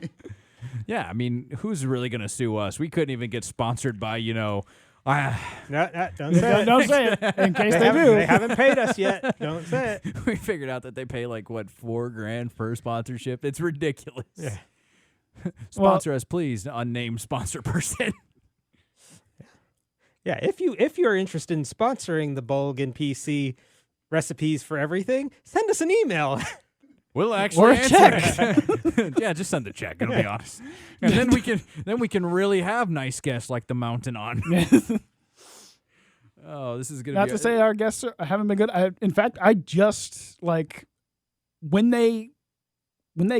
S1: Yeah, I mean, who's really gonna sue us? We couldn't even get sponsored by
S4: No, don't say it.
S3: Don't say it in case they do.
S4: They haven't paid us yet. Don't say it.
S1: We figured out that they pay like what $4,000 for sponsorship. It's ridiculous.
S4: Yeah.
S1: Sponsor us, please, unnamed sponsor person.
S4: Yeah, if you're interested in sponsoring the Bulg and PC recipes for everything, send us an email.
S1: We'll actually
S3: Or a
S1: answer it. Yeah, just send a check. I'll be honest, and then we can really have nice guests like the mountain on. Oh, this is gonna
S3: Not
S1: be
S3: to say our guests haven't been good. In fact, I just when they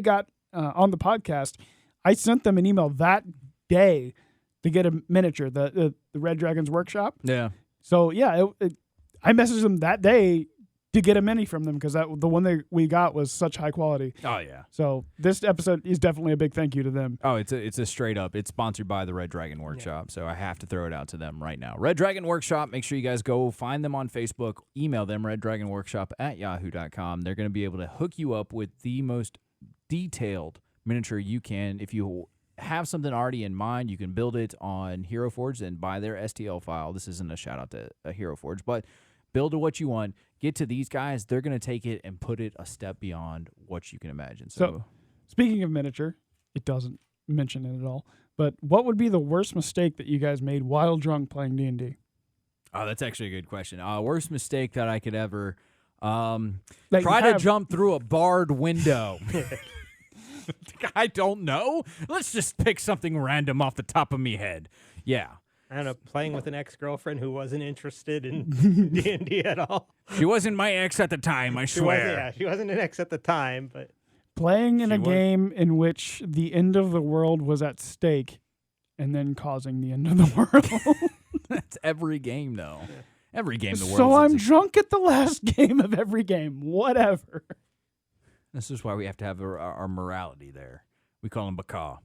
S3: got on the podcast, I sent them an email that day to get a miniature, the Red Dragons Workshop.
S1: Yeah.
S3: So yeah, I messaged them that day to get a mini from them because the one we got was such high quality.
S1: Oh yeah.
S3: So this episode is definitely a big thank you to them.
S1: Oh, it's a straight up. It's sponsored by the Red Dragon Workshop, so I have to throw it out to them right now. Red Dragon Workshop. Make sure you guys go find them on Facebook. Email them reddragonworkshop@yahoo.com. They're going to be able to hook you up with the most detailed miniature you can. If you have something already in mind, you can build it on Hero Forge and buy their STL file. This isn't a shout out to Hero Forge, but build to what you want. Get to these guys. They're going to take it and put it a step beyond what you can imagine.
S3: So speaking of miniature, it doesn't mention it at all, but what would be the worst mistake that you guys made while drunk playing D&D?
S1: Oh, that's actually a good question. Worst mistake that I could ever
S3: That
S1: try
S3: you
S1: to
S3: have-
S1: jump through a barred window. I don't know. Let's just pick something random off the top of me head. Yeah.
S4: I don't know, playing with an ex-girlfriend who wasn't interested in D&D at all.
S1: She wasn't my ex at the time, I swear.
S4: She wasn't an ex at the time, but
S3: Playing in
S1: She
S3: a
S1: was-
S3: game in which the end of the world was at stake and then causing the end of the world.
S1: That's every game, though. Every game the world.
S3: So I'm drunk at the last game of every game. Whatever.
S1: This is why we have to have our morality there. We call him Baka.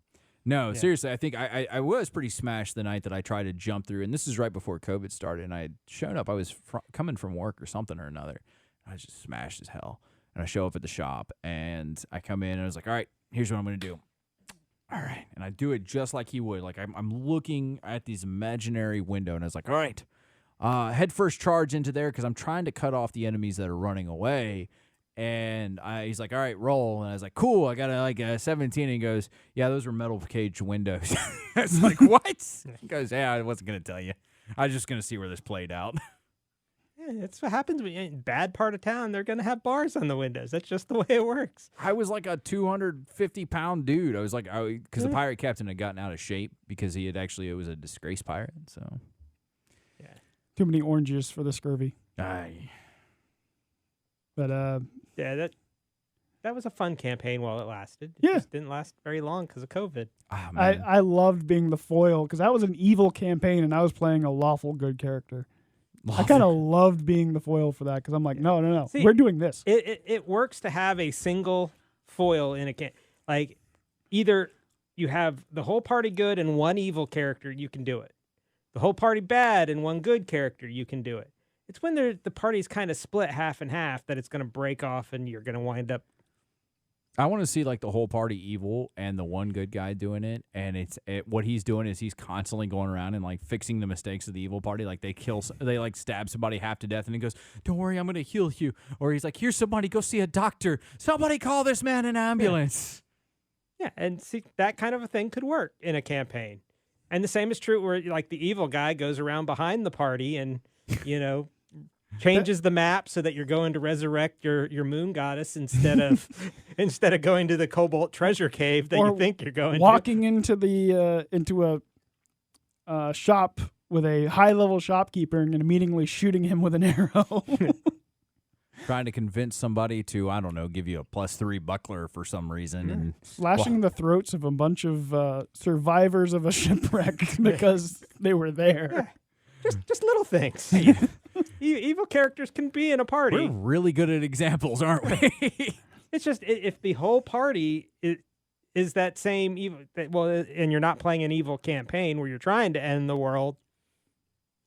S1: No, seriously, I think I was pretty smashed the night that I tried to jump through, and this is right before COVID started, and I had shown up. I was coming from work or something or another. I was just smashed as hell. And I show up at the shop, and I come in, and I was like, all right, here's what I'm going to do. All right. And I do it just like he would. Like, I'm looking at this imaginary window, and I was like, all right, head first charge into there because I'm trying to cut off the enemies that are running away. And he's like, all right, roll. And I was like, cool, I got a 17. And he goes, yeah, those were metal cage windows. I was like, what? He goes, yeah, I wasn't going to tell you. I was just going to see where this played out.
S4: yeah, that's what happens when you're in a bad part of town. They're going to have bars on the windows. That's just the way it works.
S1: I was like a 250-pound dude. I was like, because the pirate captain had gotten out of shape because he had it was a disgraced pirate. So,
S3: Too many oranges for the scurvy.
S1: aye.
S3: But
S4: Yeah, that was a fun campaign while it lasted. It
S3: Yeah.
S4: just didn't last very long because of COVID.
S1: Oh, man.
S3: I loved being the foil because that was an evil campaign and I was playing a lawful good character. I kind of loved being the foil for that because I'm like, no,
S4: See,
S3: we're doing this.
S4: It works to have a single foil in a game. Like, either you have the whole party good and one evil character, you can do it. The whole party bad and one good character, you can do it. It's when the party's kind of split half and half that it's going to break off and you're going to wind up.
S1: I want to see like the whole party evil and the one good guy doing it, and what he's doing is he's constantly going around and like fixing the mistakes of the evil party. Like they like stab somebody half to death, and he goes, "Don't worry, I'm gonna heal you." Or he's like, "Here's somebody, go see a doctor. Somebody call this man an ambulance."
S4: Yeah, and see, that kind of a thing could work in a campaign. And the same is true where like the evil guy goes around behind the party and, changes the map so that you're going to resurrect your moon goddess instead of going to the Cobalt treasure cave that
S3: Or
S4: you think you're going
S3: Walking into a shop with a high level shopkeeper and immediately shooting him with an arrow.
S1: Trying to convince somebody to, I don't know, give you a +3 buckler for some reason, and
S3: Slashing the throats of a bunch of survivors of a shipwreck because they were there.
S4: Just little things. Evil characters can be in a party.
S1: we're really good at examples, aren't we?
S4: It's just if the whole party is that same evil, and you're not playing an evil campaign where you're trying to end the world,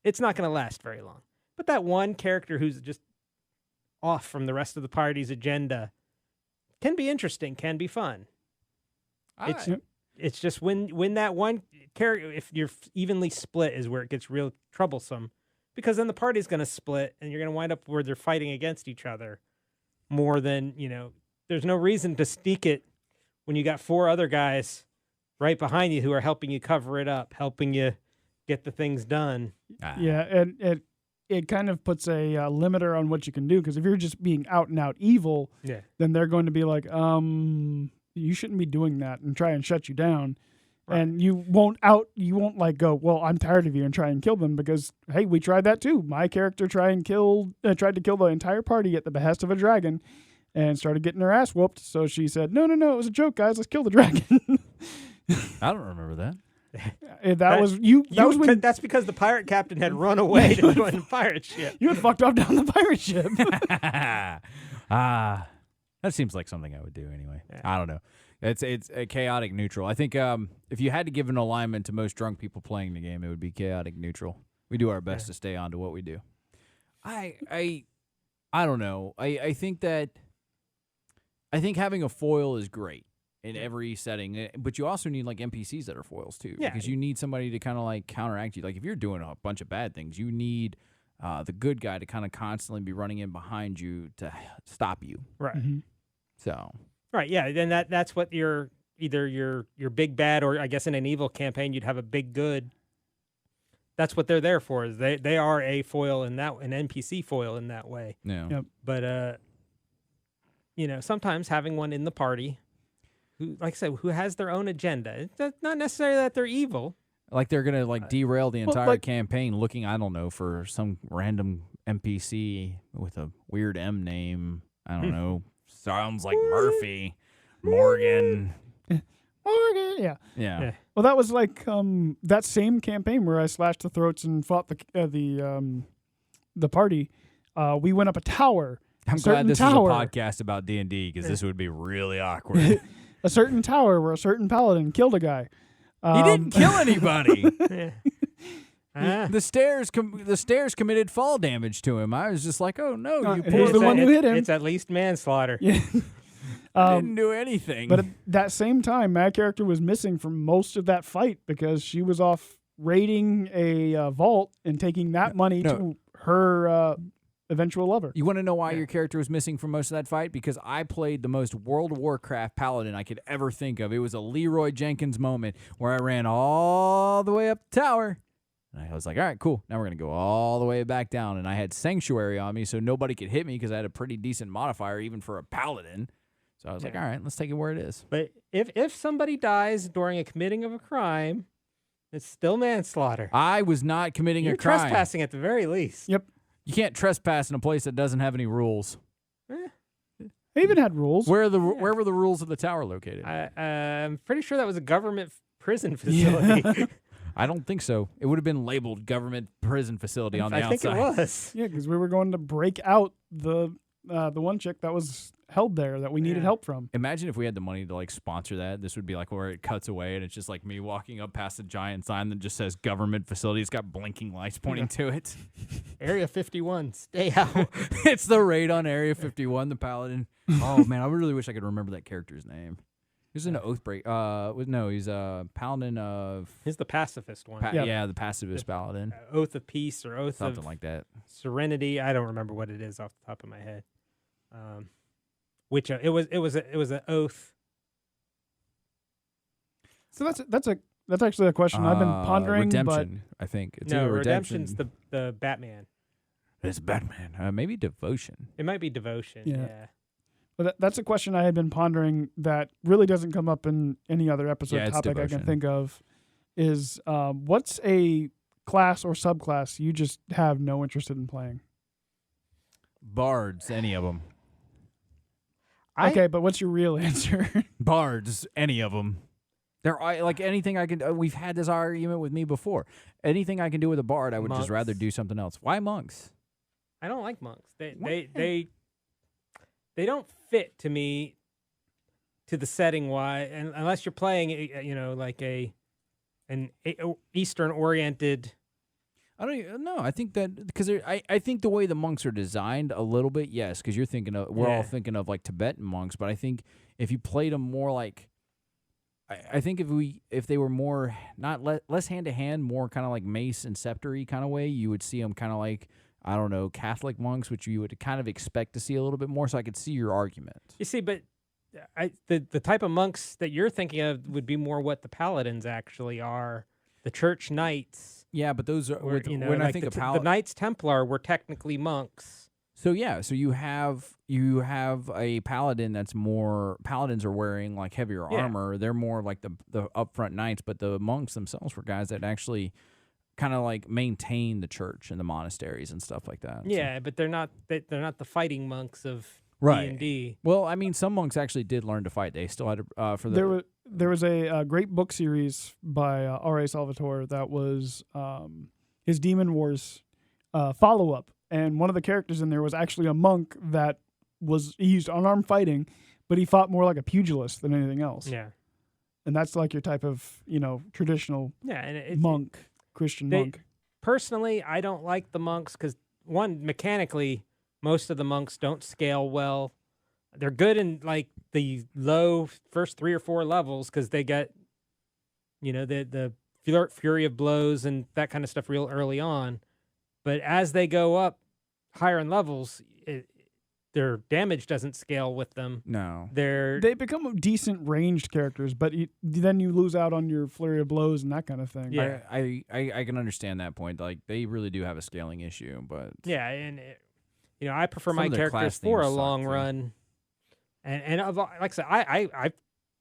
S4: it's not going to last very long. But that one character who's just off from the rest of the party's agenda can be interesting, can be fun. It's just when that one character, if you're evenly split, is where it gets real troublesome, because then the party's going to split and you're going to wind up where they're fighting against each other more than, there's no reason to sneak it when you got 4 other guys right behind you who are helping you cover it up, helping you get the things done.
S3: Yeah, and it kind of puts a limiter on what you can do because if you're just being out and out evil, then they're going to be like, you shouldn't be doing that and try and shut you down. Right. And you won't like go, well, I'm tired of you and try and kill them because, hey, we tried that too. My character tried to kill the entire party at the behest of a dragon and started getting her ass whooped. So she said, no, it was a joke, guys. Let's kill the dragon.
S1: I don't remember that.
S3: That was you. That was when
S4: That's because the pirate captain had run away to join the pirate ship.
S3: you had fucked off down the pirate ship.
S1: That seems like something I would do anyway.
S4: Yeah.
S1: I don't know. It's a chaotic neutral. I think if you had to give an alignment to most drunk people playing the game, it would be chaotic neutral. We do our best to stay on to what we do. I don't know. I think having a foil is great in every setting, but you also need like NPCs that are foils too, because you need somebody to kind of like counteract you. Like if you're doing a bunch of bad things, you need the good guy to kind of constantly be running in behind you to stop you.
S4: Right.
S3: Mm-hmm.
S1: So.
S4: Right. Yeah. Then that's what your big bad, or I guess in an evil campaign you'd have a big good. That's what they're there for. Is they are a foil in that, an NPC foil in that way.
S1: Yeah.
S3: Yep.
S4: But sometimes having one in the party, who, like I said, who has their own agenda. It's not necessarily that they're evil.
S1: Like they're gonna like derail the entire
S3: like-
S1: campaign, looking, I don't know, for some random NPC with a weird M name. I don't know. Sounds like Murphy, Morgan.
S3: Morgan, yeah.
S1: Yeah.
S3: Well, that was like that same campaign where I slashed the throats and fought the party. We went up a tower.
S1: I'm glad this is a podcast about D&D because this would be really awkward.
S3: A certain tower where a certain paladin killed a guy.
S1: He didn't kill anybody.
S4: Ah.
S1: The stairs committed fall damage to him. I was just like, oh no, you
S3: and he's
S1: poor
S3: the one who hit him.
S4: It's at least manslaughter.
S3: Yeah.
S1: didn't do anything.
S3: But at that same time, my character was missing from most of that fight because she was off raiding a vault and taking that money to her eventual lover.
S1: You want to know why your character was missing from most of that fight? Because I played the most World of Warcraft paladin I could ever think of. It was a Leroy Jenkins moment where I ran all the way up the tower. And I was like, all right, cool. Now we're going to go all the way back down. And I had Sanctuary on me so nobody could hit me because I had a pretty decent modifier even for a paladin. So I was like, all right, let's take it where it is.
S4: But if somebody dies during a committing of a crime, it's still manslaughter.
S1: I was not committing
S4: You're
S1: a crime.
S4: trespassing at the very least.
S3: Yep.
S1: You can't trespass in a place that doesn't have any rules.
S3: They even had rules.
S1: Where were the rules of the tower located?
S4: I'm pretty sure that was a government prison facility.
S1: I don't think so. It would have been labeled government prison facility on the
S4: I
S1: outside.
S4: think it was.
S3: Yeah, because we were going to break out the one chick that was held there that we needed help from.
S1: Imagine if we had the money to like sponsor that. This would be like where it cuts away and it's just like me walking up past a giant sign that just says government facility. It's got blinking lights pointing to it.
S4: Area 51, stay out.
S1: It's the raid on Area 51, the paladin. Oh man, I really wish I could remember that character's name. He's an Oathbreak. No, he's a paladin of.
S4: He's the pacifist one.
S1: Yeah, the pacifist paladin.
S4: Oath of Peace or Oath
S1: Something
S4: of
S1: like that.
S4: Serenity. I don't remember what it is off the top of my head. Which it was an oath.
S3: So that's actually a question I've been pondering.
S1: Redemption, I think. It's
S4: No,
S1: either
S4: Redemption's the Batman.
S1: It's Batman. Maybe Devotion.
S4: It might be Devotion.
S3: Yeah.
S4: Yeah.
S3: But that's a question I had been pondering that really doesn't come up in any other episode
S1: Yeah, it's
S3: topic I
S1: Devotion.
S3: can think of. Is what's a class or subclass you just have no interest in playing?
S1: Bards, any of them.
S3: Okay, but what's your real answer?
S1: Bards, any of them. Like anything I can. We've had this argument with me before. Anything I can do with a bard, I would just rather do something else. Why monks?
S4: I don't like monks. They don't fit to me to the setting. Why? And unless you're playing, like an Eastern oriented.
S1: I don't even know. I think that because I think the way the monks are designed a little bit, yes, because you're thinking of we're all thinking of like Tibetan monks, but I think if you played them more like, I think if they were more not less hand to hand, more kind of like mace and scepter-y kind of way, you would see them kind of like, I don't know, Catholic monks, which you would kind of expect to see a little bit more. So I could see your argument.
S4: You see, but the type of monks that you're thinking of would be more what the paladins actually are, the church knights.
S1: Yeah, but those are when I
S4: like
S1: think of
S4: the Knights Templar were technically monks.
S1: So so you have a paladin that's more paladins are wearing like heavier armor. They're more like the upfront knights, but the monks themselves were guys that actually kind of like maintain the church and the monasteries and stuff like that.
S4: Yeah, but they're not the fighting monks of
S1: Right.
S4: D&D.
S1: Well, I mean, some monks actually did learn to fight. They still had to, for the.
S3: There was a great book series by R.A. Salvatore that was his Demon Wars follow-up. And one of the characters in there was actually a monk that he used unarmed fighting, but he fought more like a pugilist than anything else.
S4: Yeah.
S3: And that's like your type of, traditional monk, Christian monk.
S4: Personally, I don't like the monks because, one, mechanically, most of the monks don't scale well. They're good in like the low first 3 or 4 levels because they get, the fury of blows and that kind of stuff real early on. But as they go up higher in levels, their damage doesn't scale with them.
S1: No.
S3: They become decent ranged characters, but then you lose out on your flurry of blows and that kind of thing.
S4: Yeah.
S1: I can understand that point. Like, they really do have a scaling issue, but.
S4: Yeah, and, I prefer
S1: Some
S4: my
S1: of their
S4: characters
S1: class
S4: for a
S1: themes suck,
S4: long
S1: too.
S4: run. And like I said,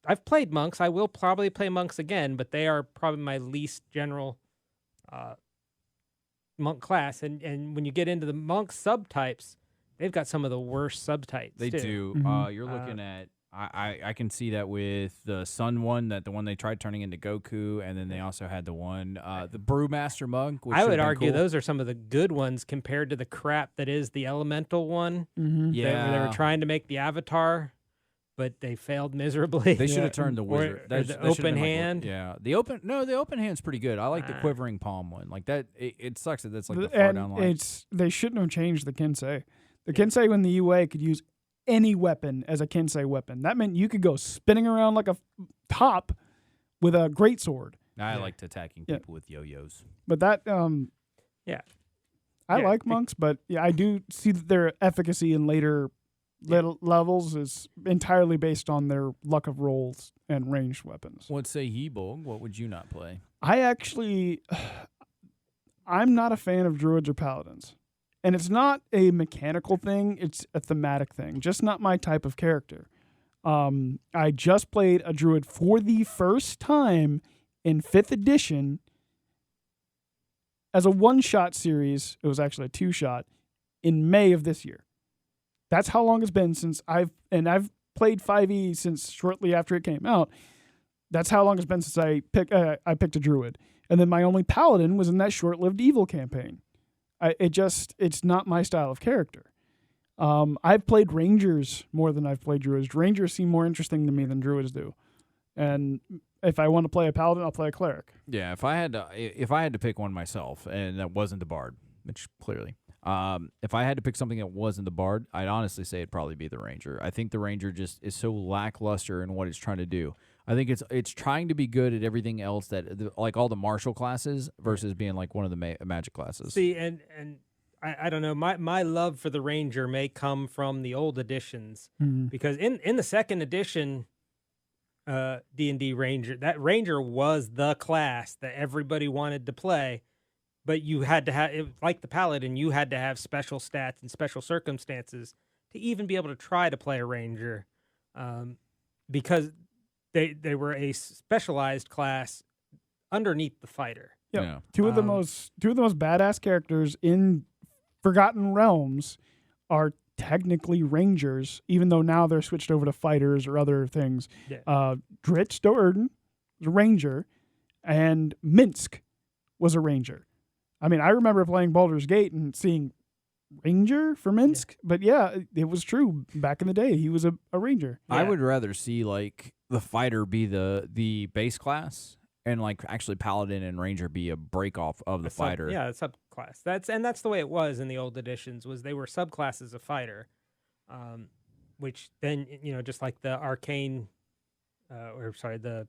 S4: I've played monks. I will probably play monks again, but they are probably my least general monk class. And when you get into the monk subtypes, they've got some of the worst subtypes.
S1: They
S4: too.
S1: do.
S3: Mhm.
S1: You're looking at. I can see that with the Sun one, the one they tried turning into Goku, and then they also had the one, the Brewmaster Monk. Which
S4: I
S1: should've
S4: would
S1: been
S4: argue
S1: cool.
S4: those are some of the good ones compared to the crap that is the elemental one.
S3: Mm-hmm.
S1: Yeah,
S4: They were trying to make the Avatar, but they failed miserably.
S1: They should
S3: Yeah.
S1: have turned the
S4: Or-
S1: wizard.
S4: or
S1: That
S4: the
S1: should've
S4: open
S1: been
S4: hand.
S1: Yeah, the open hand's pretty good. I like the
S4: Ah.
S1: quivering palm one. Like that. It sucks that that's like the far down line.
S3: They shouldn't have changed the Kensei. The Kensei in the UA could use any weapon as a Kensei weapon. That meant you could go spinning around like a top with a greatsword.
S1: I
S4: Yeah.
S1: liked attacking
S3: Yeah.
S1: people with yo-yos.
S3: But that,
S4: Yeah.
S3: I
S4: Yeah,
S3: like
S4: it-
S3: monks, but yeah, I do see that their efficacy in later levels is entirely based on their luck of rolls and ranged weapons.
S1: What say ye, Bolg? What would you not play?
S3: I'm not a fan of druids or paladins. And it's not a mechanical thing, it's a thematic thing. Just not my type of character. I just played a druid for the first time in 5th edition as a one-shot series. It was actually a 2-shot in May of this year. That's how long it's been since I've played 5e since shortly after it came out. That's how long it's been since I picked a druid. And then my only paladin was in that short-lived evil campaign. It's not my style of character. I've played rangers more than I've played druids. Rangers seem more interesting to me than druids do. And if I want to play a paladin, I'll play a cleric.
S1: Yeah, if I had to pick one myself, and that wasn't the bard, which clearly, if I had to pick something that wasn't the bard, I'd honestly say it'd probably be the ranger. I think the ranger just is so lackluster in what it's trying to do. I think it's trying to be good at everything else that like all the martial classes versus being like one of the magic classes.
S4: See, and I don't know. My love for the ranger may come from the old editions because in the 2nd edition, D&D ranger, that ranger was the class that everybody wanted to play, but you had to have, like the paladin, you had to have special stats and special circumstances to even be able to try to play a ranger, because they were a specialized class underneath the fighter.
S3: Yep.
S1: Yeah.
S3: Two of the most badass characters in Forgotten Realms are technically rangers, even though now they're switched over to fighters or other things.
S4: Yeah.
S3: Dritz Do'Urden was a ranger, and Minsk was a ranger. I mean, I remember playing Baldur's Gate and seeing ranger for Minsk, but yeah, it was true. Back in the day, he was a ranger.
S1: I
S4: Yeah.
S1: would rather see like the fighter be the base class, and like actually paladin and ranger be a break off of the fighter.
S4: Yeah, a subclass. That's the way it was in the old editions. Was they were subclasses of fighter, which then just like the arcane, the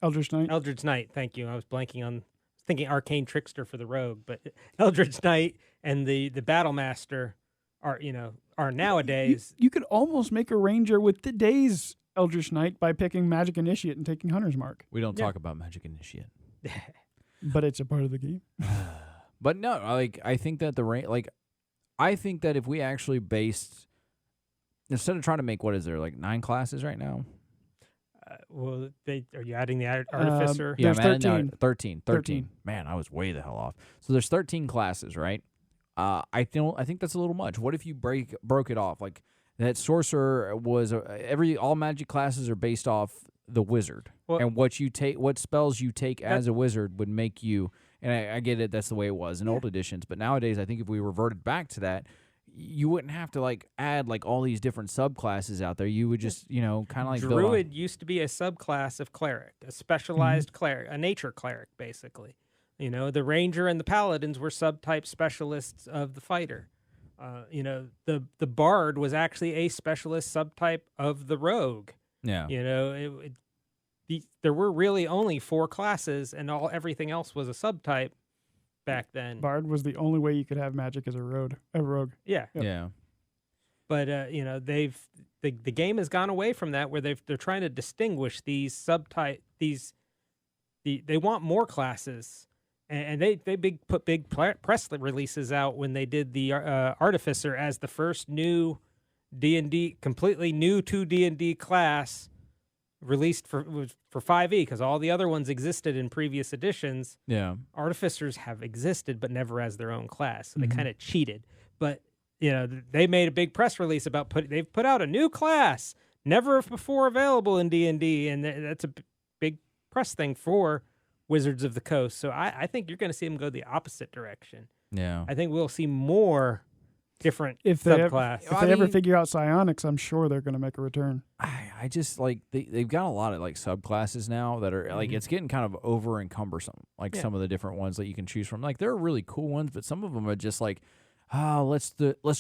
S3: Eldritch Knight.
S4: Eldritch Knight. Thank you. I was blanking on thinking arcane trickster for the rogue, but Eldritch Knight and the battle master are nowadays.
S3: You could almost make a ranger with today's Eldritch Knight by picking Magic Initiate and taking Hunter's Mark.
S1: We don't
S4: Yeah.
S1: talk about magic initiate.
S3: But it's a part of the game.
S1: But no, I think that I think that if we actually based, instead of trying to make, what is there, like 9 classes right now?
S4: Are you adding the artificer?
S3: Yeah. There's
S1: I'm adding
S3: 13.
S1: 13.
S3: 13.
S1: Man, I was way the hell off. So there's 13 classes, right? I think that's a little much. What if you broke it off? Like, that sorcerer was all magic classes are based off the wizard,
S4: Well-
S1: and what spells you take as a wizard would make you. And I get it, that's the way it was in old editions. But nowadays, I think if we reverted back to that, you wouldn't have to add all these different subclasses out there. You would just kind of like build on-
S4: Druid used to be a subclass of cleric, a specialized cleric, a nature cleric, basically. The ranger and the paladins were subtype specialists of the fighter. The bard was actually a specialist subtype of the rogue.
S1: Yeah.
S4: There were really only 4 classes, and everything else was a subtype back then.
S3: Bard was the only way you could have magic as a rogue.
S4: Yeah.
S3: Yep.
S1: Yeah.
S4: But the game has gone away from that, where they're trying to distinguish these subtype they want more classes, and they put big press releases out when they did the Artificer as the first new D&D, completely new to D&D class released for 5e, because all the other ones existed in previous editions.
S1: Yeah.
S4: Artificers have existed, but never as their own class. So they kind of cheated. But they made a big press release about they've put out a new class, never before available in D&D, and that's a big press thing for Wizards of the Coast. So I think you're going to see them go the opposite direction.
S1: Yeah.
S4: I think we'll see more different
S3: If they
S4: subclass.
S3: If they ever figure out psionics, I'm sure they're going to make a return.
S1: I just they've got a lot of subclasses now that are it's getting kind of over and cumbersome. Some of the different ones that you can choose from. There are really cool ones, but some of them are just let's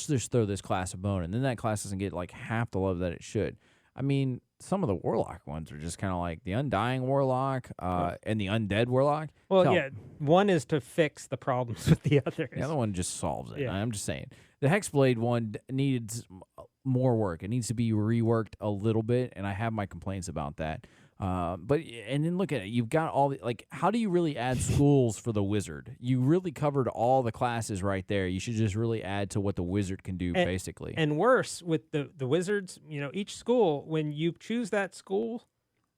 S1: just throw this class a bone, and then that class doesn't get half the love that it should. I mean, some of the warlock ones are just kind of the Undying Warlock and the Undead Warlock.
S4: Well, one is to fix the problems with the others.
S1: The other one just solves it.
S4: Yeah.
S1: I'm just saying. The Hexblade one needs more work. It needs to be reworked a little bit, and I have my complaints about that. And then look at it. You've got all the, how do you really add schools for the wizard? You really covered all the classes right there. You should just really add to what the wizard can do, basically.
S4: And worse, with the wizards, each school, when you choose that school,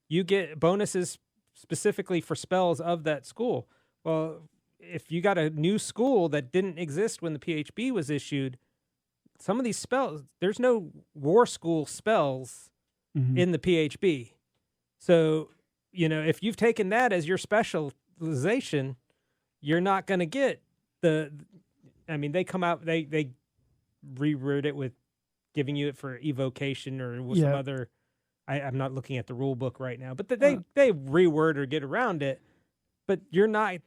S4: you get bonuses specifically for spells of that school. Well, if you got a new school that didn't exist when the PHB was issued, some of these spells, there's no war school spells in the PHB. So, if you've taken that as your specialization, you're not going to get they come out, they rewrote it with giving you it for evocation or some other, I'm not looking at the rule book right now, but they reword or get around it. But you're not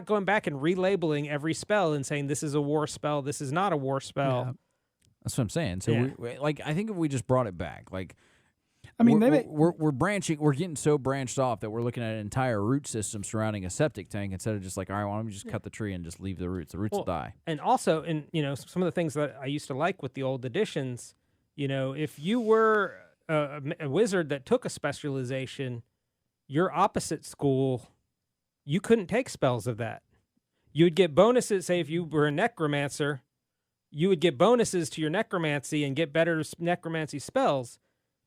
S4: going back and relabeling every spell and saying this is a war spell, this is not a war spell.
S1: Yeah. That's what I'm saying. So I think if we just brought it back, we're branching. We're getting so branched off that we're looking at an entire root system surrounding a septic tank instead of just all right, why don't we just cut the tree and just leave the roots? The roots will die.
S4: And also, some of the things that I used to like with the old editions, if you were a wizard that took a specialization, your opposite school, you couldn't take spells of that. You'd get bonuses. Say if you were a necromancer, you would get bonuses to your necromancy and get better necromancy spells.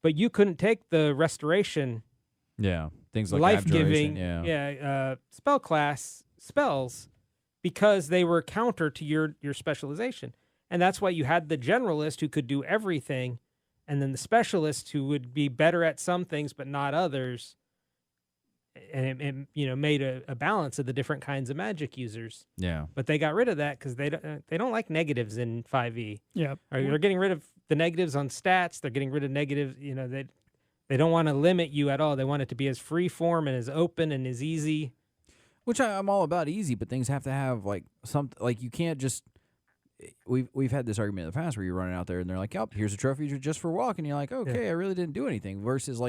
S4: But you couldn't take the restoration,
S1: things like
S4: life-giving,
S1: abjuration,
S4: spell class spells, because they were counter to your specialization, and that's why you had the generalist who could do everything, and then the specialist who would be better at some things but not others, and it made a balance of the different kinds of magic users.
S1: Yeah,
S4: but they got rid of that because they don't like negatives in 5e.
S3: Yeah,
S4: they're getting rid of the negatives on stats. They're getting rid of negatives. They don't want to limit you at all. They want it to be as free form and as open and as easy.
S1: Which I'm all about easy, but things have to have you can't just. We've had this argument in the past where you're running out there and they're like, "Oh, here's a trophy just for walking." You're like, "Okay, I really didn't do anything." Versus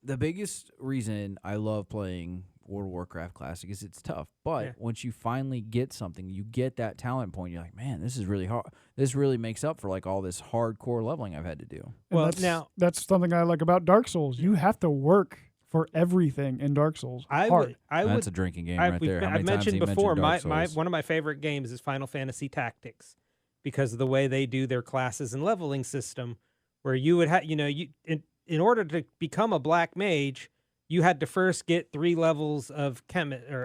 S1: the biggest reason I love playing World of Warcraft Classic is it's tough, but once you finally get something, you get that talent point. You're like, man, this is really hard. This really makes up for all this hardcore leveling I've had to do.
S3: Well, that's something I like about Dark Souls. You have to work for everything in Dark Souls.
S1: That's a drinking game right there.
S4: I've mentioned before, one of my favorite games is Final Fantasy Tactics, because of the way they do their classes and leveling system, where you would have, in order to become a black mage, you had to first get 3 levels of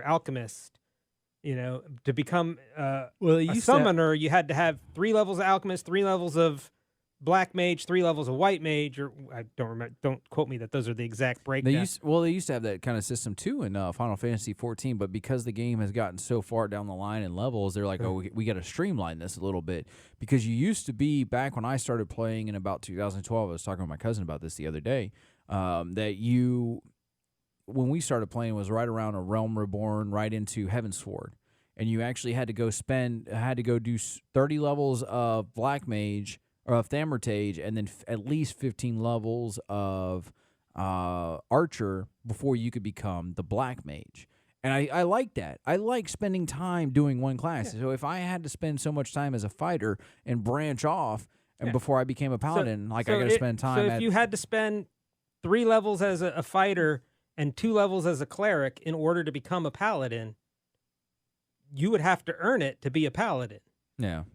S4: alchemist, To become
S1: Well,
S4: a summoner, you had to have 3 levels of alchemist, 3 levels of black mage, 3 levels of white mage, or I don't remember. Don't quote me that those are the exact breakdowns.
S1: They used to have that kind of system too in Final Fantasy 14, but because the game has gotten so far down the line in levels, they're like, oh, we got to streamline this a little bit. Because you used to be, back when I started playing in about 2012, I was talking with my cousin about this the other day, when we started playing was right around a Realm Reborn, right into Heaven's Sword. And you actually had to go do 30 levels of black mage, or of Thermatage, and then at least 15 levels of Archer before you could become the Black Mage. And I like that. I like spending time doing one class. Yeah. So if I had to spend so much time as a fighter and branch off, and before I became a paladin, I got to spend time.
S4: So if you had to spend 3 levels as a fighter and 2 levels as a cleric in order to become a paladin, you would have to earn it to be a paladin.
S1: Yeah.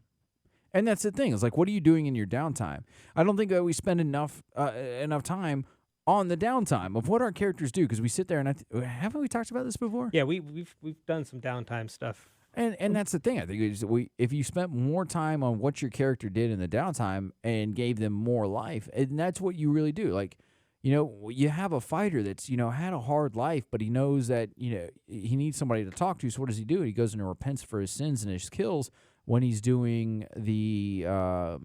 S1: And that's the thing. It's like, what are you doing in your downtime? I don't think that we spend enough time on the downtime of what our characters do, because we sit there and haven't we talked about this before?
S4: Yeah, we've done some downtime stuff.
S1: And that's the thing. I think if you spent more time on what your character did in the downtime and gave them more life, and that's what you really do. Like, you have a fighter that's had a hard life, but he knows that he needs somebody to talk to. So what does he do? He goes and repents for his sins and his kills. When he's doing he's going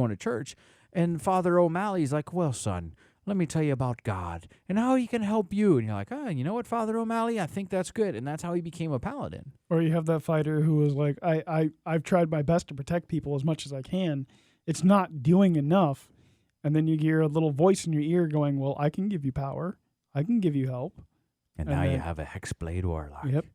S1: to church, and Father O'Malley's like, well, son, let me tell you about God and how he can help you. And you're like, you know what, Father O'Malley, I think that's good. And that's how he became a paladin.
S3: Or you have that fighter who is like, I've tried my best to protect people as much as I can. It's not doing enough. And then you hear a little voice in your ear going, well, I can give you power. I can give you help.
S1: And now you have a Hexblade Warlock.
S3: Yep.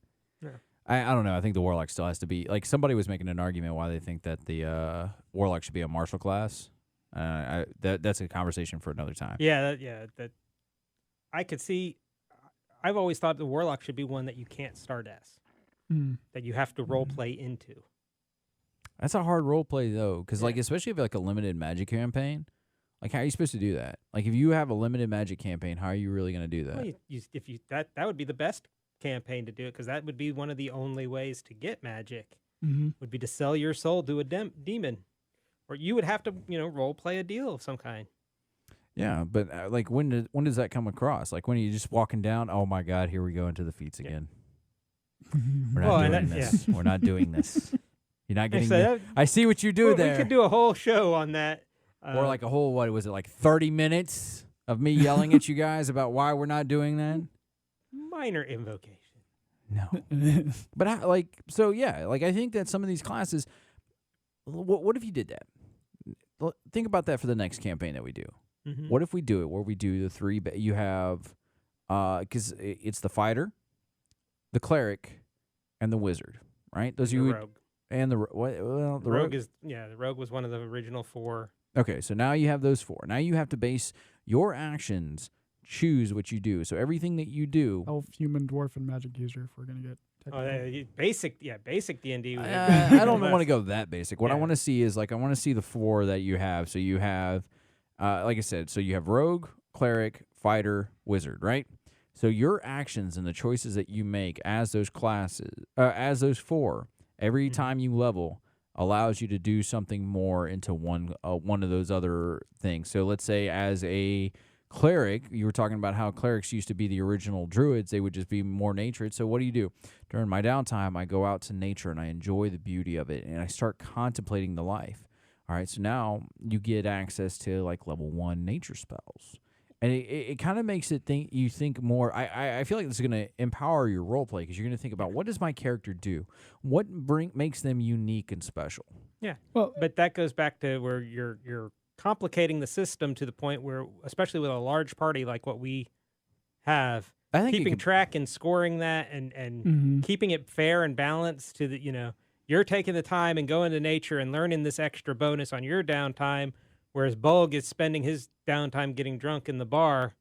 S4: Yeah.
S1: I don't know. I think the Warlock still has to be, like, somebody was making an argument why they think that the Warlock should be a martial class. That's a conversation for another time.
S4: Yeah, that I could see. I've always thought the Warlock should be one that you can't start as, that you have to role play into.
S1: That's a hard role play though, because like especially if you have like a limited magic campaign, like how are you supposed to do that? Like if you have a limited magic campaign, how are you really going to do that?
S4: Well, that would be the best campaign to do it, because that would be one of the only ways to get magic. Would be to sell your soul to a demon, or you would have to role play a deal of some kind.
S1: Yeah, but like when does that come across? Like when you're just walking down, oh my God, here we go into the feats again. We're not doing this. We're not doing this. You're not getting. I see what you do there.
S4: We could do a whole show on that,
S1: or like a whole 30 minutes of me yelling at you guys about why we're not doing that.
S4: Minor invocation.
S1: No, but I think that some of these classes. What if you did that? Think about that for the next campaign that we do. What if we do it where we do the 3? You have, because it's the fighter, the cleric, and the wizard, right? Those
S4: and the rogue.
S1: And the rogue
S4: is the rogue was one of the original 4.
S1: Okay, so now you have those 4. Now you have to base your actions. Choose what you do. So everything that you do.
S3: Elf, human, dwarf, and magic user. If we're gonna get
S4: basic DnD.
S1: I don't want to go that basic. What I want to see is I want to see the 4 that you have. So you have, like I said, so you have rogue, cleric, fighter, wizard, right? So your actions and the choices that you make as those classes, as those 4, every time you level, allows you to do something more into one of those other things. So let's say as a cleric, you were talking about how clerics used to be the original druids. They would just be more natured. So what do? During my downtime, I go out to nature and I enjoy the beauty of it, and I start contemplating the life. All right, so now you get access to level 1 nature spells. And it kind of makes it you think more. I feel like this is going to empower your role play, because you're going to think about, what does my character do? What makes them unique and special?
S4: Yeah, well, but that goes back to where you're complicating the system to the point where, especially with a large party like what we have, keeping track and scoring that and keeping it fair and balanced to the, you're taking the time and going to nature and learning this extra bonus on your downtime, whereas Bulg is spending his downtime getting drunk in the bar.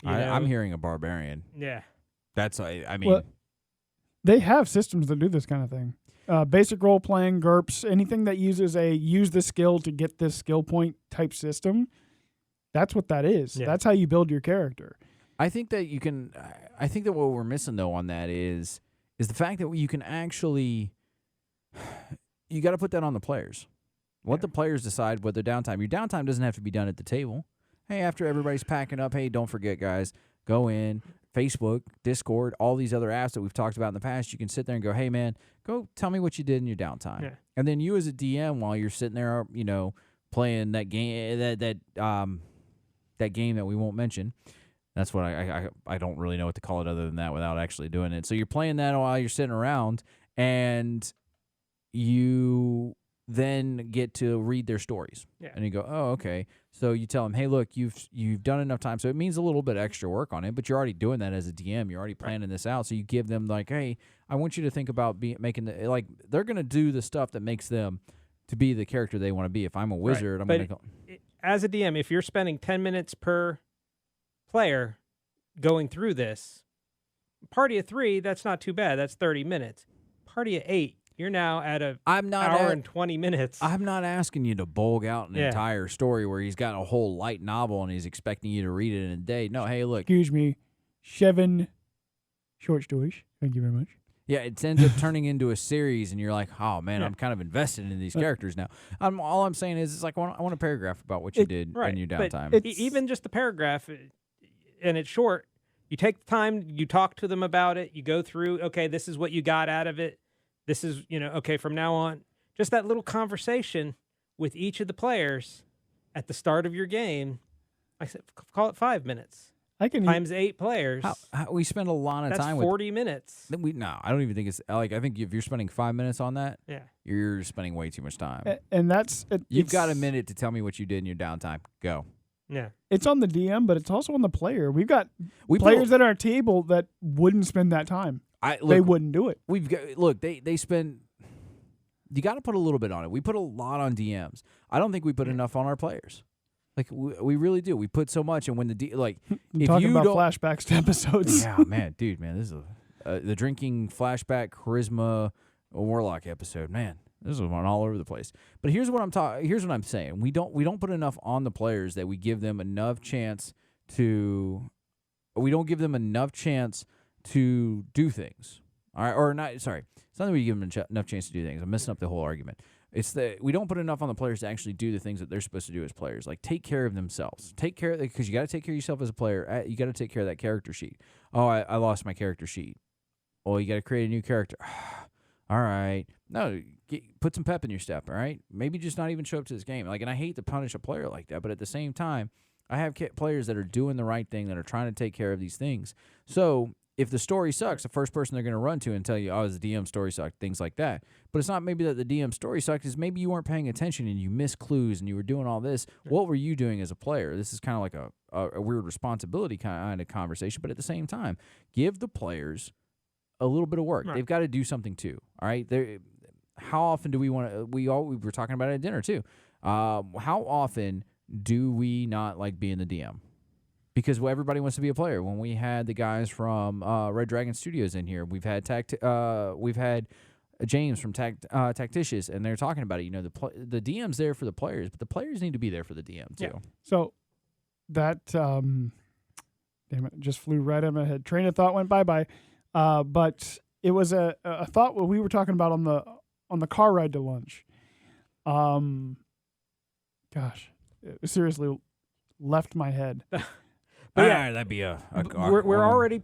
S1: I'm hearing a barbarian.
S4: Yeah.
S1: That's, I mean.
S3: Well, they have systems that do this kind of thing. Basic role-playing, GURPS, anything that uses use the skill to get this skill point type system, that's what that is. Yeah. That's how you build your character.
S1: I think that what we're missing, though, on that is is the fact that you can actually, you got to put that on the players. Let the players decide what their downtime. Your downtime doesn't have to be done at the table. Hey, after everybody's packing up, hey, don't forget, guys, go in, Facebook, Discord, all these other apps that we've talked about in the past. You can sit there and go, hey, man, go tell me what you did in your downtime.
S4: Yeah.
S1: And then you as a DM, while you're sitting there, playing that game, that game that we won't mention. That's what I don't really know what to call it other than that without actually doing it. So you're playing that while you're sitting around, and you then get to read their stories.
S4: Yeah.
S1: And you go, oh, okay. So you tell them, hey, look, you've done enough time. So it means a little bit extra work on it, but you're already doing that as a DM. You're already planning this out. So you give them like, hey, I want you to think about making they're going to do the stuff that makes them to be the character they want to be. If I'm a wizard, I'm going to go.
S4: As a DM, if you're spending 10 minutes per player going through this, party of 3, that's not too bad. That's 30 minutes. Party of 8, you're now at hour and 20 minutes.
S1: I'm not asking you to bulk out an entire story where he's got a whole light novel and he's expecting you to read it in a day. No, hey, look.
S3: Excuse me, 7 short stories. Thank you very much.
S1: Yeah, it ends up turning into a series, and you're like, oh, man, I'm kind of invested in these characters now. All I'm saying is, it's like, I want a paragraph about what you did in your downtime.
S4: Even just the paragraph, and it's short, you take the time, you talk to them about it, you go through, okay, this is what you got out of it. This is, okay, from now on, just that little conversation with each of the players at the start of your game. I said, call it 5 minutes. Times 8 players.
S1: We spend a lot of time
S4: with 40 minutes.
S1: No, I don't even think it's like, I think if you're spending 5 minutes on that,
S4: yeah,
S1: you're spending way too much time.
S3: And that's
S1: you've got a minute to tell me what you did in your downtime. Go.
S4: Yeah,
S3: it's on the DM, but it's also on the player. We've got players at our table that wouldn't spend that time. They wouldn't do it.
S1: They spend. You got to put a little bit on it. We put a lot on DMs. I don't think we put enough on our players. Like we really do. We put so much, and when if
S3: talking about flashbacks to episodes.
S1: Yeah, man, this is the drinking flashback charisma warlock episode. Man, this is one all over the place. But here's what I'm saying. We don't put enough on the players that we give them enough chance to. We don't give them enough chance to do things. All right, or not. Sorry, it's not that we give them enough chance to do things. I'm messing up the whole argument. It's that we don't put enough on the players to actually do the things that they're supposed to do as players. Like take care of themselves. Take care because you got to take care of yourself as a player. You got to take care of that character sheet. Oh, I lost my character sheet. Well, you got to create a new character. All right. No, put some pep in your step. All right. Maybe just not even show up to this game. And I hate to punish a player like that, but at the same time, I have players that are doing the right thing, that are trying to take care of these things. So if the story sucks, the first person they're going to run to and tell you, oh, the DM story sucked, things like that. But it's not maybe that the DM story sucked, it's maybe you weren't paying attention and you missed clues and you were doing all this. What were you doing as a player? This is kind of like a weird responsibility kind of conversation, but at the same time, give the players a little bit of work. Right. They've got to do something too, all right? How often do we want to, we were talking about it at dinner too. How often do we not like being the DM? Because everybody wants to be a player. When we had the guys from Red Dragon Studios in here, we've had James from Tactitious, and they're talking about it. The DM's there for the players, but the players need to be there for the DM too.
S3: Yeah. So that damn it, just flew right in my head. Train of thought went bye. But it was a thought what we were talking about on the car ride to lunch. Gosh, it seriously left my head.
S1: But yeah, that'd be
S4: we're already,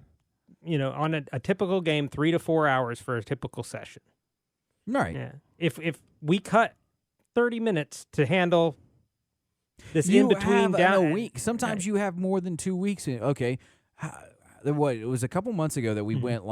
S4: on a typical game, 3 to 4 hours for a typical session.
S1: Right.
S4: Yeah. If we cut 30 minutes to handle this in between down
S1: a week, sometimes you have more than 2 weeks. Okay. It was a couple months ago that we went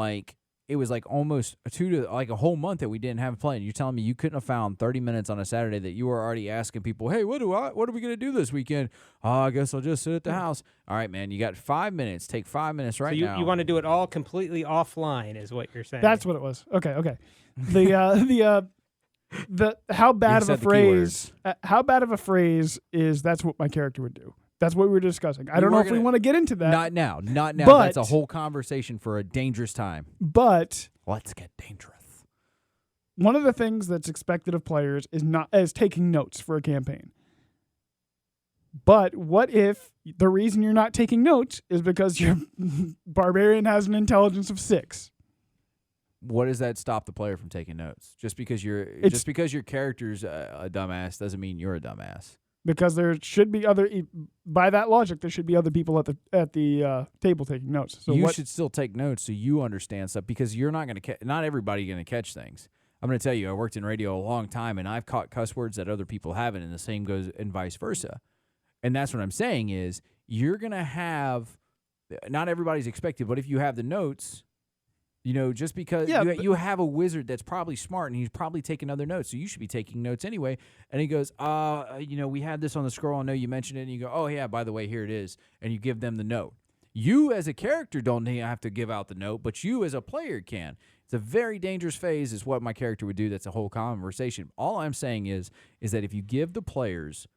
S1: it was like almost a whole month that we didn't have a plan. You're telling me you couldn't have found 30 minutes on a Saturday that you were already asking people, hey, what are we going to do this weekend? Oh, I guess I'll just sit at the house. All right, man, you got 5 minutes. Take 5 minutes now.
S4: So you want to do it all completely offline is what you're saying.
S3: That's what it was. Okay. The how bad of a phrase is that's what my character would do. That's what we were discussing. I don't know if we want to get into that.
S1: Not now. But that's a whole conversation for a dangerous time.
S3: But
S1: let's get dangerous.
S3: One of the things that's expected of players is taking notes for a campaign. But what if the reason you're not taking notes is because your barbarian has an intelligence of 6?
S1: what does that stop the player from taking notes? Just because your character's a dumbass doesn't mean you're a dumbass.
S3: Because there should be by that logic, there should be other people at the table taking notes. So
S1: you should still take notes so you understand stuff, because you're not going to not everybody going to catch things. I'm going to tell you, I worked in radio a long time, and I've caught cuss words that other people haven't, and the same goes and vice versa. And that's what I'm saying is you're going to have, not everybody's expected, but if you have the notes, just because you have a wizard that's probably smart and he's probably taking other notes, so you should be taking notes anyway. And he goes, we had this on the scroll. I know you mentioned it. And you go, oh, yeah, by the way, here it is. And you give them the note. You as a character don't have to give out the note, but you as a player can. It's a very dangerous phase is what my character would do. That's a whole conversation. All I'm saying is that if you give the players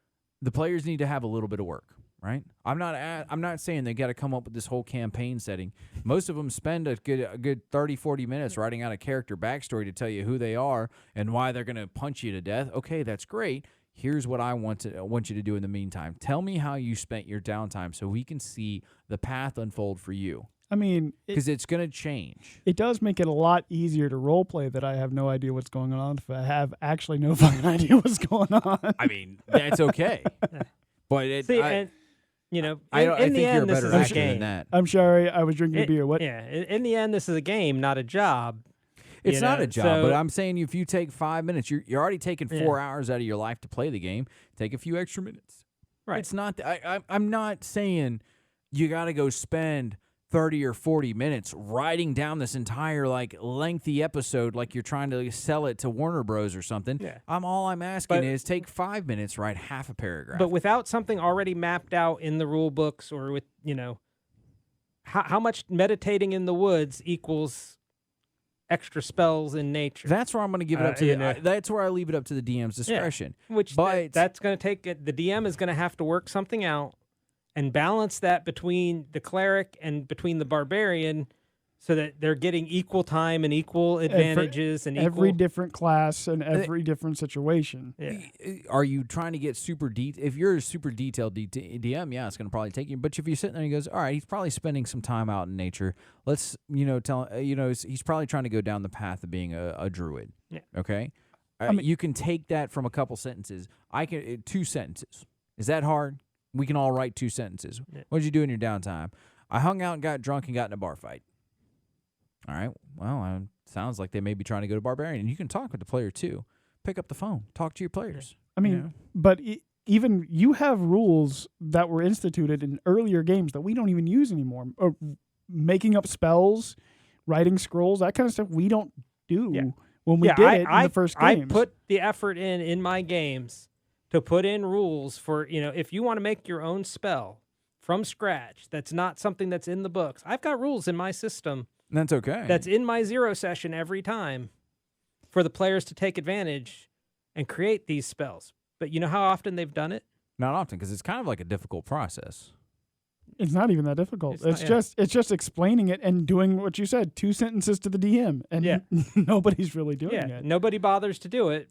S1: need to have a little bit of work. Right? I'm not saying they got to come up with this whole campaign setting. Most of them spend a good 30, 40 minutes writing out a character backstory to tell you who they are and why they're going to punch you to death. Okay, that's great. Here's what I want you to do in the meantime. Tell me how you spent your downtime so we can see the path unfold for you.
S3: I mean,
S1: because it's going to change.
S3: It does make it a lot easier to role play that I have no idea what's going on if I have actually no fucking idea what's going on.
S1: I mean, that's okay. But
S4: in the
S1: think you're a
S4: end, this
S1: better
S4: is a
S1: actor
S4: game.
S1: than that.
S3: I'm sorry, I was drinking a beer. What?
S4: Yeah, in the end, this is a game, not a job.
S1: It's not a job, but I'm saying if you take 5 minutes, you're already taking 4 hours out of your life to play the game. Take a few extra minutes.
S4: Right.
S1: It's not. I'm not saying you got to go spend 30 or 40 minutes writing down this entire lengthy episode like you're trying to sell it to Warner Bros. Or something.
S4: Yeah.
S1: All I'm asking is take 5 minutes, write half a paragraph.
S4: But without something already mapped out in the rule books, or with how much meditating in the woods equals extra spells in nature.
S1: That's where I'm going to give it up to. That's where I leave it up to the DM's discretion.
S4: Yeah. But that's going to take it. The DM is going to have to work something out and balance that between the cleric and between the barbarian, so that they're getting equal time and equal advantages and
S3: every different class and every different situation.
S4: Yeah.
S1: Are you trying to get super detailed? If you're a super detailed DM, yeah, it's going to probably take you. But if you're sitting there and he goes, all right, he's probably spending some time out in nature. Let's, tell he's probably trying to go down the path of being a druid.
S4: Yeah.
S1: Okay. You can take that from a couple sentences. 2 sentences. Is that hard? We can all write 2 sentences. Yeah. What did you do in your downtime? I hung out and got drunk and got in a bar fight. All right. Well, sounds like they may be trying to go to Barbarian. And you can talk with the player, too. Pick up the phone. Talk to your players.
S3: I mean, but even you have rules that were instituted in earlier games that we don't even use anymore. Or making up spells, writing scrolls, that kind of stuff we don't do when we did it in the first games.
S4: I put the effort in my games to put in rules for, if you want to make your own spell from scratch, that's not something that's in the books. I've got rules in my system.
S1: That's okay.
S4: That's in my 0 session every time for the players to take advantage and create these spells. But you know how often they've done it?
S1: Not often, because it's kind of like a difficult process.
S3: It's not even that difficult. It's just explaining it and doing what you said, 2 sentences to the DM, and nobody's really doing it.
S4: Nobody bothers to do it.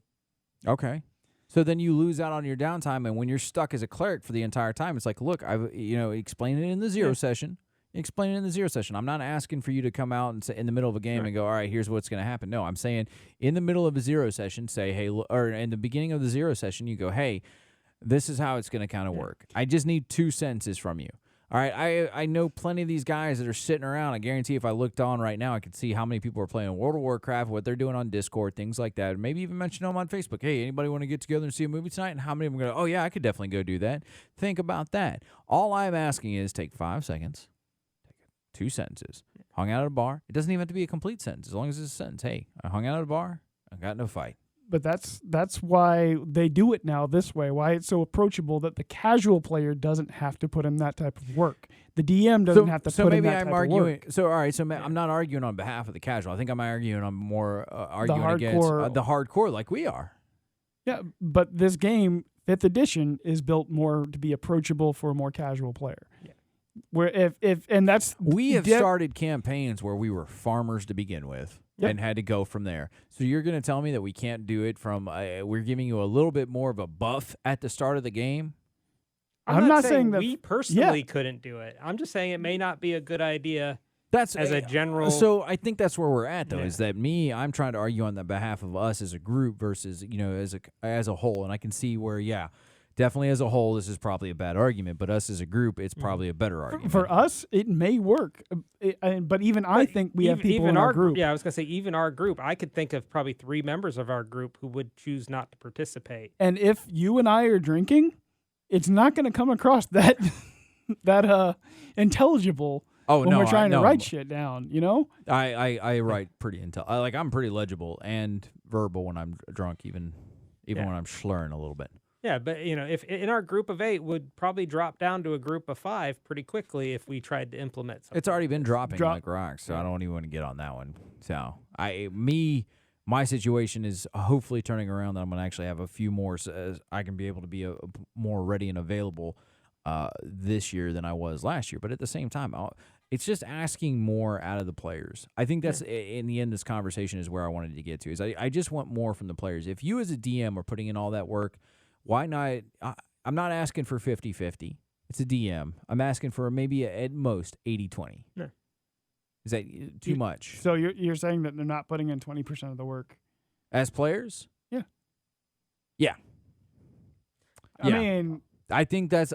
S1: Okay. So then you lose out on your downtime, and when you're stuck as a cleric for the entire time, it's like, look, I've explain it in the 0 session. Explain it in the 0 session. I'm not asking for you to come out and say in the middle of a game and go, all right, here's what's going to happen. No, I'm saying in the middle of a 0 session, say, hey, or in the beginning of the 0 session, you go, hey, this is how it's going to kind of work. I just need 2 sentences from you. All right, I know plenty of these guys that are sitting around. I guarantee if I looked on right now, I could see how many people are playing World of Warcraft, what they're doing on Discord, things like that. Maybe even mention them on Facebook. Hey, anybody want to get together and see a movie tonight? And how many of them go, oh, yeah, I could definitely go do that. Think about that. All I'm asking is take 5 seconds, take 2 sentences, hung out at a bar. It doesn't even have to be a complete sentence, as long as it's a sentence. Hey, I hung out at a bar. I got no fight.
S3: But that's why they do it now this way, why it's so approachable that the casual player doesn't have to put in that type of work. The DM doesn't have to put in that type of work.
S1: So, all right, I'm not arguing on behalf of the casual. I think I'm arguing on more against the hardcore like we are.
S3: Yeah, but this game, 5th edition, is built more to be approachable for a more casual player. Yeah. Where
S1: we have started campaigns where we were farmers to begin with. Yep. And had to go from there. So you're going to tell me that we can't do it from we're giving you a little bit more of a buff at the start of the game?
S4: I'm not saying that we personally couldn't do it. I'm just saying it may not be a good idea
S1: That's
S4: as a general.
S1: So I think that's where we're at, though,
S4: Yeah.
S1: is that I'm trying to argue on the behalf of us as a group versus, as a whole. And I can see where, definitely as a whole, this is probably a bad argument, but us as a group, it's probably a better argument.
S3: For us, it may work, but even I think we have people in our group.
S4: Yeah, I was gonna say even our group. I could think of probably 3 members of our group who would choose not to participate.
S3: And if you and I are drinking, it's not going to come across that intelligible.
S1: Oh,
S3: when
S1: no,
S3: we're trying to
S1: no.
S3: write shit down,
S1: I write pretty like I'm pretty legible and verbal when I'm drunk, even when I'm slurring a little bit.
S4: Yeah, but if in our group of 8 would probably drop down to a group of 5 pretty quickly if we tried to implement something.
S1: It's already been dropping like rocks, so I don't even want to get on that one. So my situation is hopefully turning around that I'm going to actually have a few more, so I can be able to be more ready and available this year than I was last year. But at the same time, it's just asking more out of the players. I think that's in the end. This conversation is where I wanted to get to. Is I just want more from the players. If you as a DM are putting in all that work, why not? I'm not asking for 50-50. It's a DM. I'm asking for maybe at most 80-20.
S4: No.
S1: Is that too much?
S3: So you're saying that they're not putting in 20% of the work
S1: As players?
S3: Yeah.
S1: Yeah.
S3: I mean,
S1: I think that's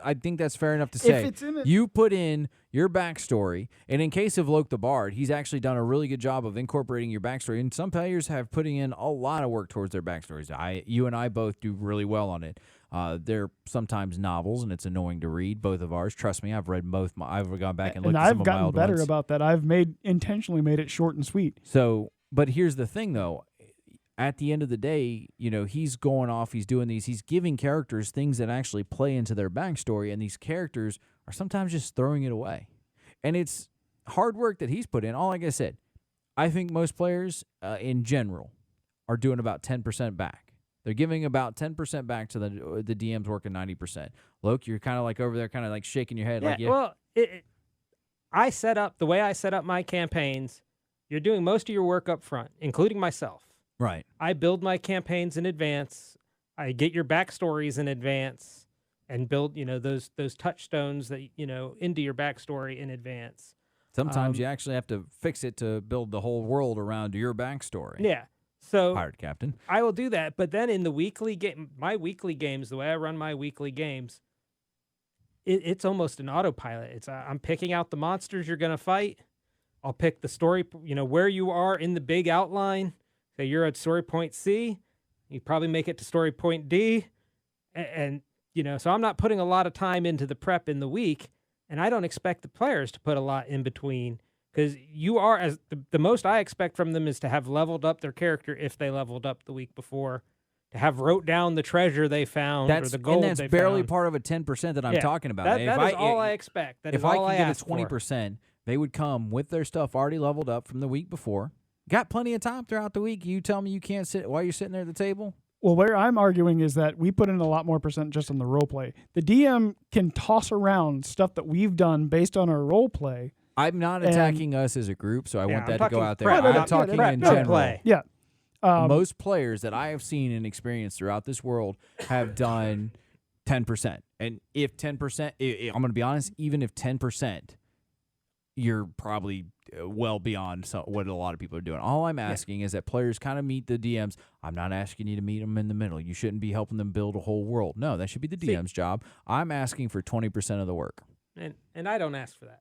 S1: fair enough to say.
S3: if it's in it,
S1: You put in your backstory, and in case of Loke the Bard, he's actually done a really good job of incorporating your backstory. And some players have putting in a lot of work towards their backstories. You and I both do really well on it. They're sometimes novels, and it's annoying to read. Both of ours, trust me, I've read both. I've gone back and looked at some
S3: I've
S1: of my
S3: gotten
S1: old
S3: better
S1: ones.
S3: about that. I've intentionally made it short and sweet.
S1: So, but here's the thing, though. At the end of the day, he's going off, he's doing these, he's giving characters things that actually play into their backstory, and these characters are sometimes just throwing it away. And it's hard work that he's put in. Like I said, I think most players in general are doing about 10% back. They're giving about 10% back to the DM's working 90%. Loke, you're kind of like over there, kind of like shaking your head.
S4: Well, I set up the way I set up my campaigns. You're doing most of your work up front, including myself.
S1: Right.
S4: I build my campaigns in advance. I get your backstories in advance and build, those touchstones that, into your backstory in advance.
S1: Sometimes you actually have to fix it to build the whole world around your backstory.
S4: Yeah. So
S1: Pirate Captain.
S4: I will do that. But then in the weekly game, my weekly games, the way I run my weekly games, it's almost an autopilot. It's I'm picking out the monsters you're going to fight. I'll pick the story, where you are in the big outline. So you're at story point C, you probably make it to story point D, and so I'm not putting a lot of time into the prep in the week, and I don't expect the players to put a lot in between, because you are, as the most I expect from them is to have leveled up their character if they leveled up the week before, to have wrote down the treasure they found or the gold
S1: and that's
S4: they
S1: barely
S4: found.
S1: part of a 10% that I'm talking about.
S4: That is all I expect. That
S1: if
S4: is all
S1: I
S4: I
S1: could get
S4: ask
S1: a 20%, they would come with their stuff already leveled up from the week before. Got plenty of time throughout the week. You tell me you can't sit while you're sitting there at the table?
S3: Well, where I'm arguing is that we put in a lot more percent just on the role play. The DM can toss around stuff that we've done based on our role play.
S1: I'm not attacking us as a group, so I want that to go out there.
S4: Prep,
S1: I'm talking in general.
S4: Play.
S3: Yeah.
S1: Most players that I have seen and experienced throughout this world have done 10%. And if 10%, I'm going to be honest, even if 10%, you're probably well beyond what a lot of people are doing. All I'm asking is that players kind of meet the DMs. I'm not asking you to meet them in the middle. You shouldn't be helping them build a whole world. No, that should be the DM's job. I'm asking for 20% of the work.
S4: And I don't ask for that.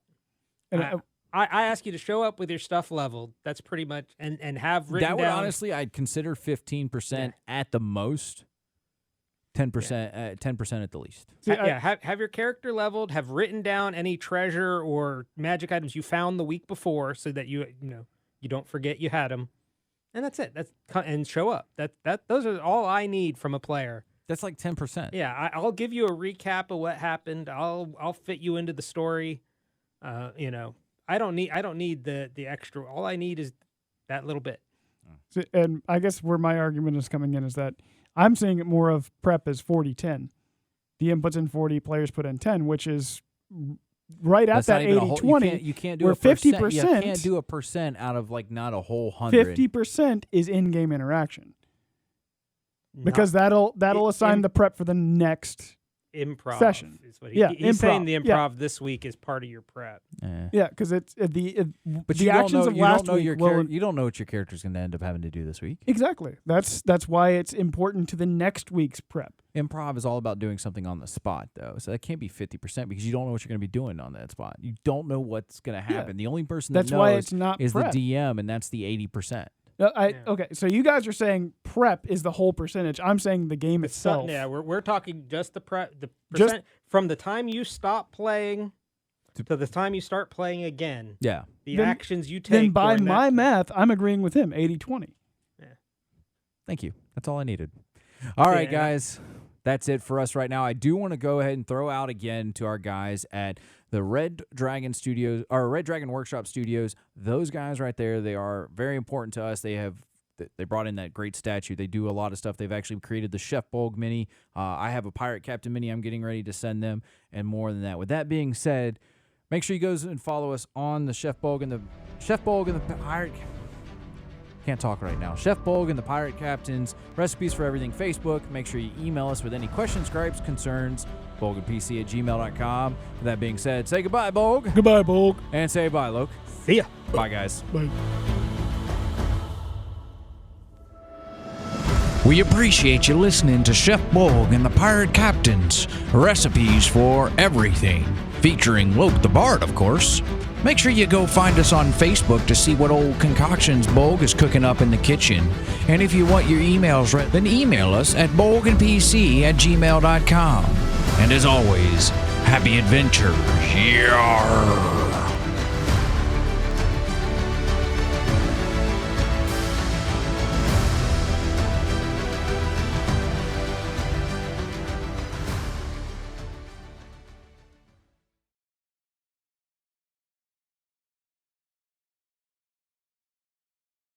S3: And
S4: I ask you to show up with your stuff leveled. That's pretty much, and have written
S1: that would
S4: down.
S1: honestly, I'd consider 15% at the most. 10%, 10% at the least.
S3: See,
S4: have your character leveled. Have written down any treasure or magic items you found the week before, so that you don't forget you had them, and that's it. And show up. Those are all I need from a player.
S1: That's like 10%.
S4: Yeah, I'll give you a recap of what happened. I'll fit you into the story. I don't need the extra. All I need is that little bit.
S3: And I guess where my argument is coming in is that I'm seeing it more of prep as 40-10. DM puts in 40, players put in 10, which is right at that 80-20.
S1: You can't do
S3: where
S1: a percent.
S3: 50%.
S1: You can't do a percent out of like not a whole 100.
S3: 50% is in-game interaction. Because that'll assign the prep for the next
S4: improv
S3: session.
S4: is what
S3: Yeah,
S4: he's saying.
S3: improv.
S4: The
S3: Yeah.
S4: improv this week is part of your prep.
S3: Yeah, because it's
S1: But
S3: the
S1: you don't
S3: actions
S1: know,
S3: of
S1: you
S3: last
S1: don't know
S3: week
S1: your
S3: will
S1: you don't know what your character's going to end up having to do this week.
S3: exactly. That's why it's important to the next week's prep.
S1: Improv is all about doing something on the spot, though. So that can't be 50% because you don't know what you're going to be doing on that spot. You don't know what's going to happen. The only person
S3: That's
S1: that
S3: why
S1: knows
S3: it's not
S1: is
S3: prep.
S1: the DM, and that's the 80%.
S3: Okay, so you guys are saying prep is the whole percentage. I'm saying the game itself.
S4: Yeah, we're talking just the prep. The
S3: Just-
S4: percent from the time you stop playing to the time you start playing again.
S1: Yeah.
S4: The
S3: Then-
S4: actions you take.
S3: Then by
S4: during that
S3: my
S4: time.
S3: math, I'm agreeing with him. 80-20.
S1: Thank you. That's all I needed. All right,
S4: Yeah.
S1: guys. That's it for us right now. I do want to go ahead and throw out again to our guys at the Red Dragon Studios, or Red Dragon Workshop Studios. Those guys right there, they are very important to us. They brought in that great statue. They do a lot of stuff. They've actually created the Chef Bolg mini. I have a Pirate Captain mini I'm getting ready to send them, and more than that. With that being said, make sure you go and follow us on the Chef Bolg and the Pirate. Can't talk right now. Chef Bolg and the Pirate Captains, Recipes for Everything Facebook. Make sure you email us with any questions, gripes, concerns, bolganpc@gmail.com. With that being said, say goodbye, Bolg.
S3: Goodbye, Bolg.
S1: And say bye, Luke.
S4: See ya.
S1: Bye, guys.
S3: Bye.
S2: We appreciate you listening to Chef Bolg and the Pirate Captains, Recipes for Everything, featuring Luke the Bard, of course. Make sure you go find us on Facebook to see what old concoctions Bolg is cooking up in the kitchen. And if you want your emails read, then email us at bolganpc@gmail.com. And as always, happy adventures. Yarr.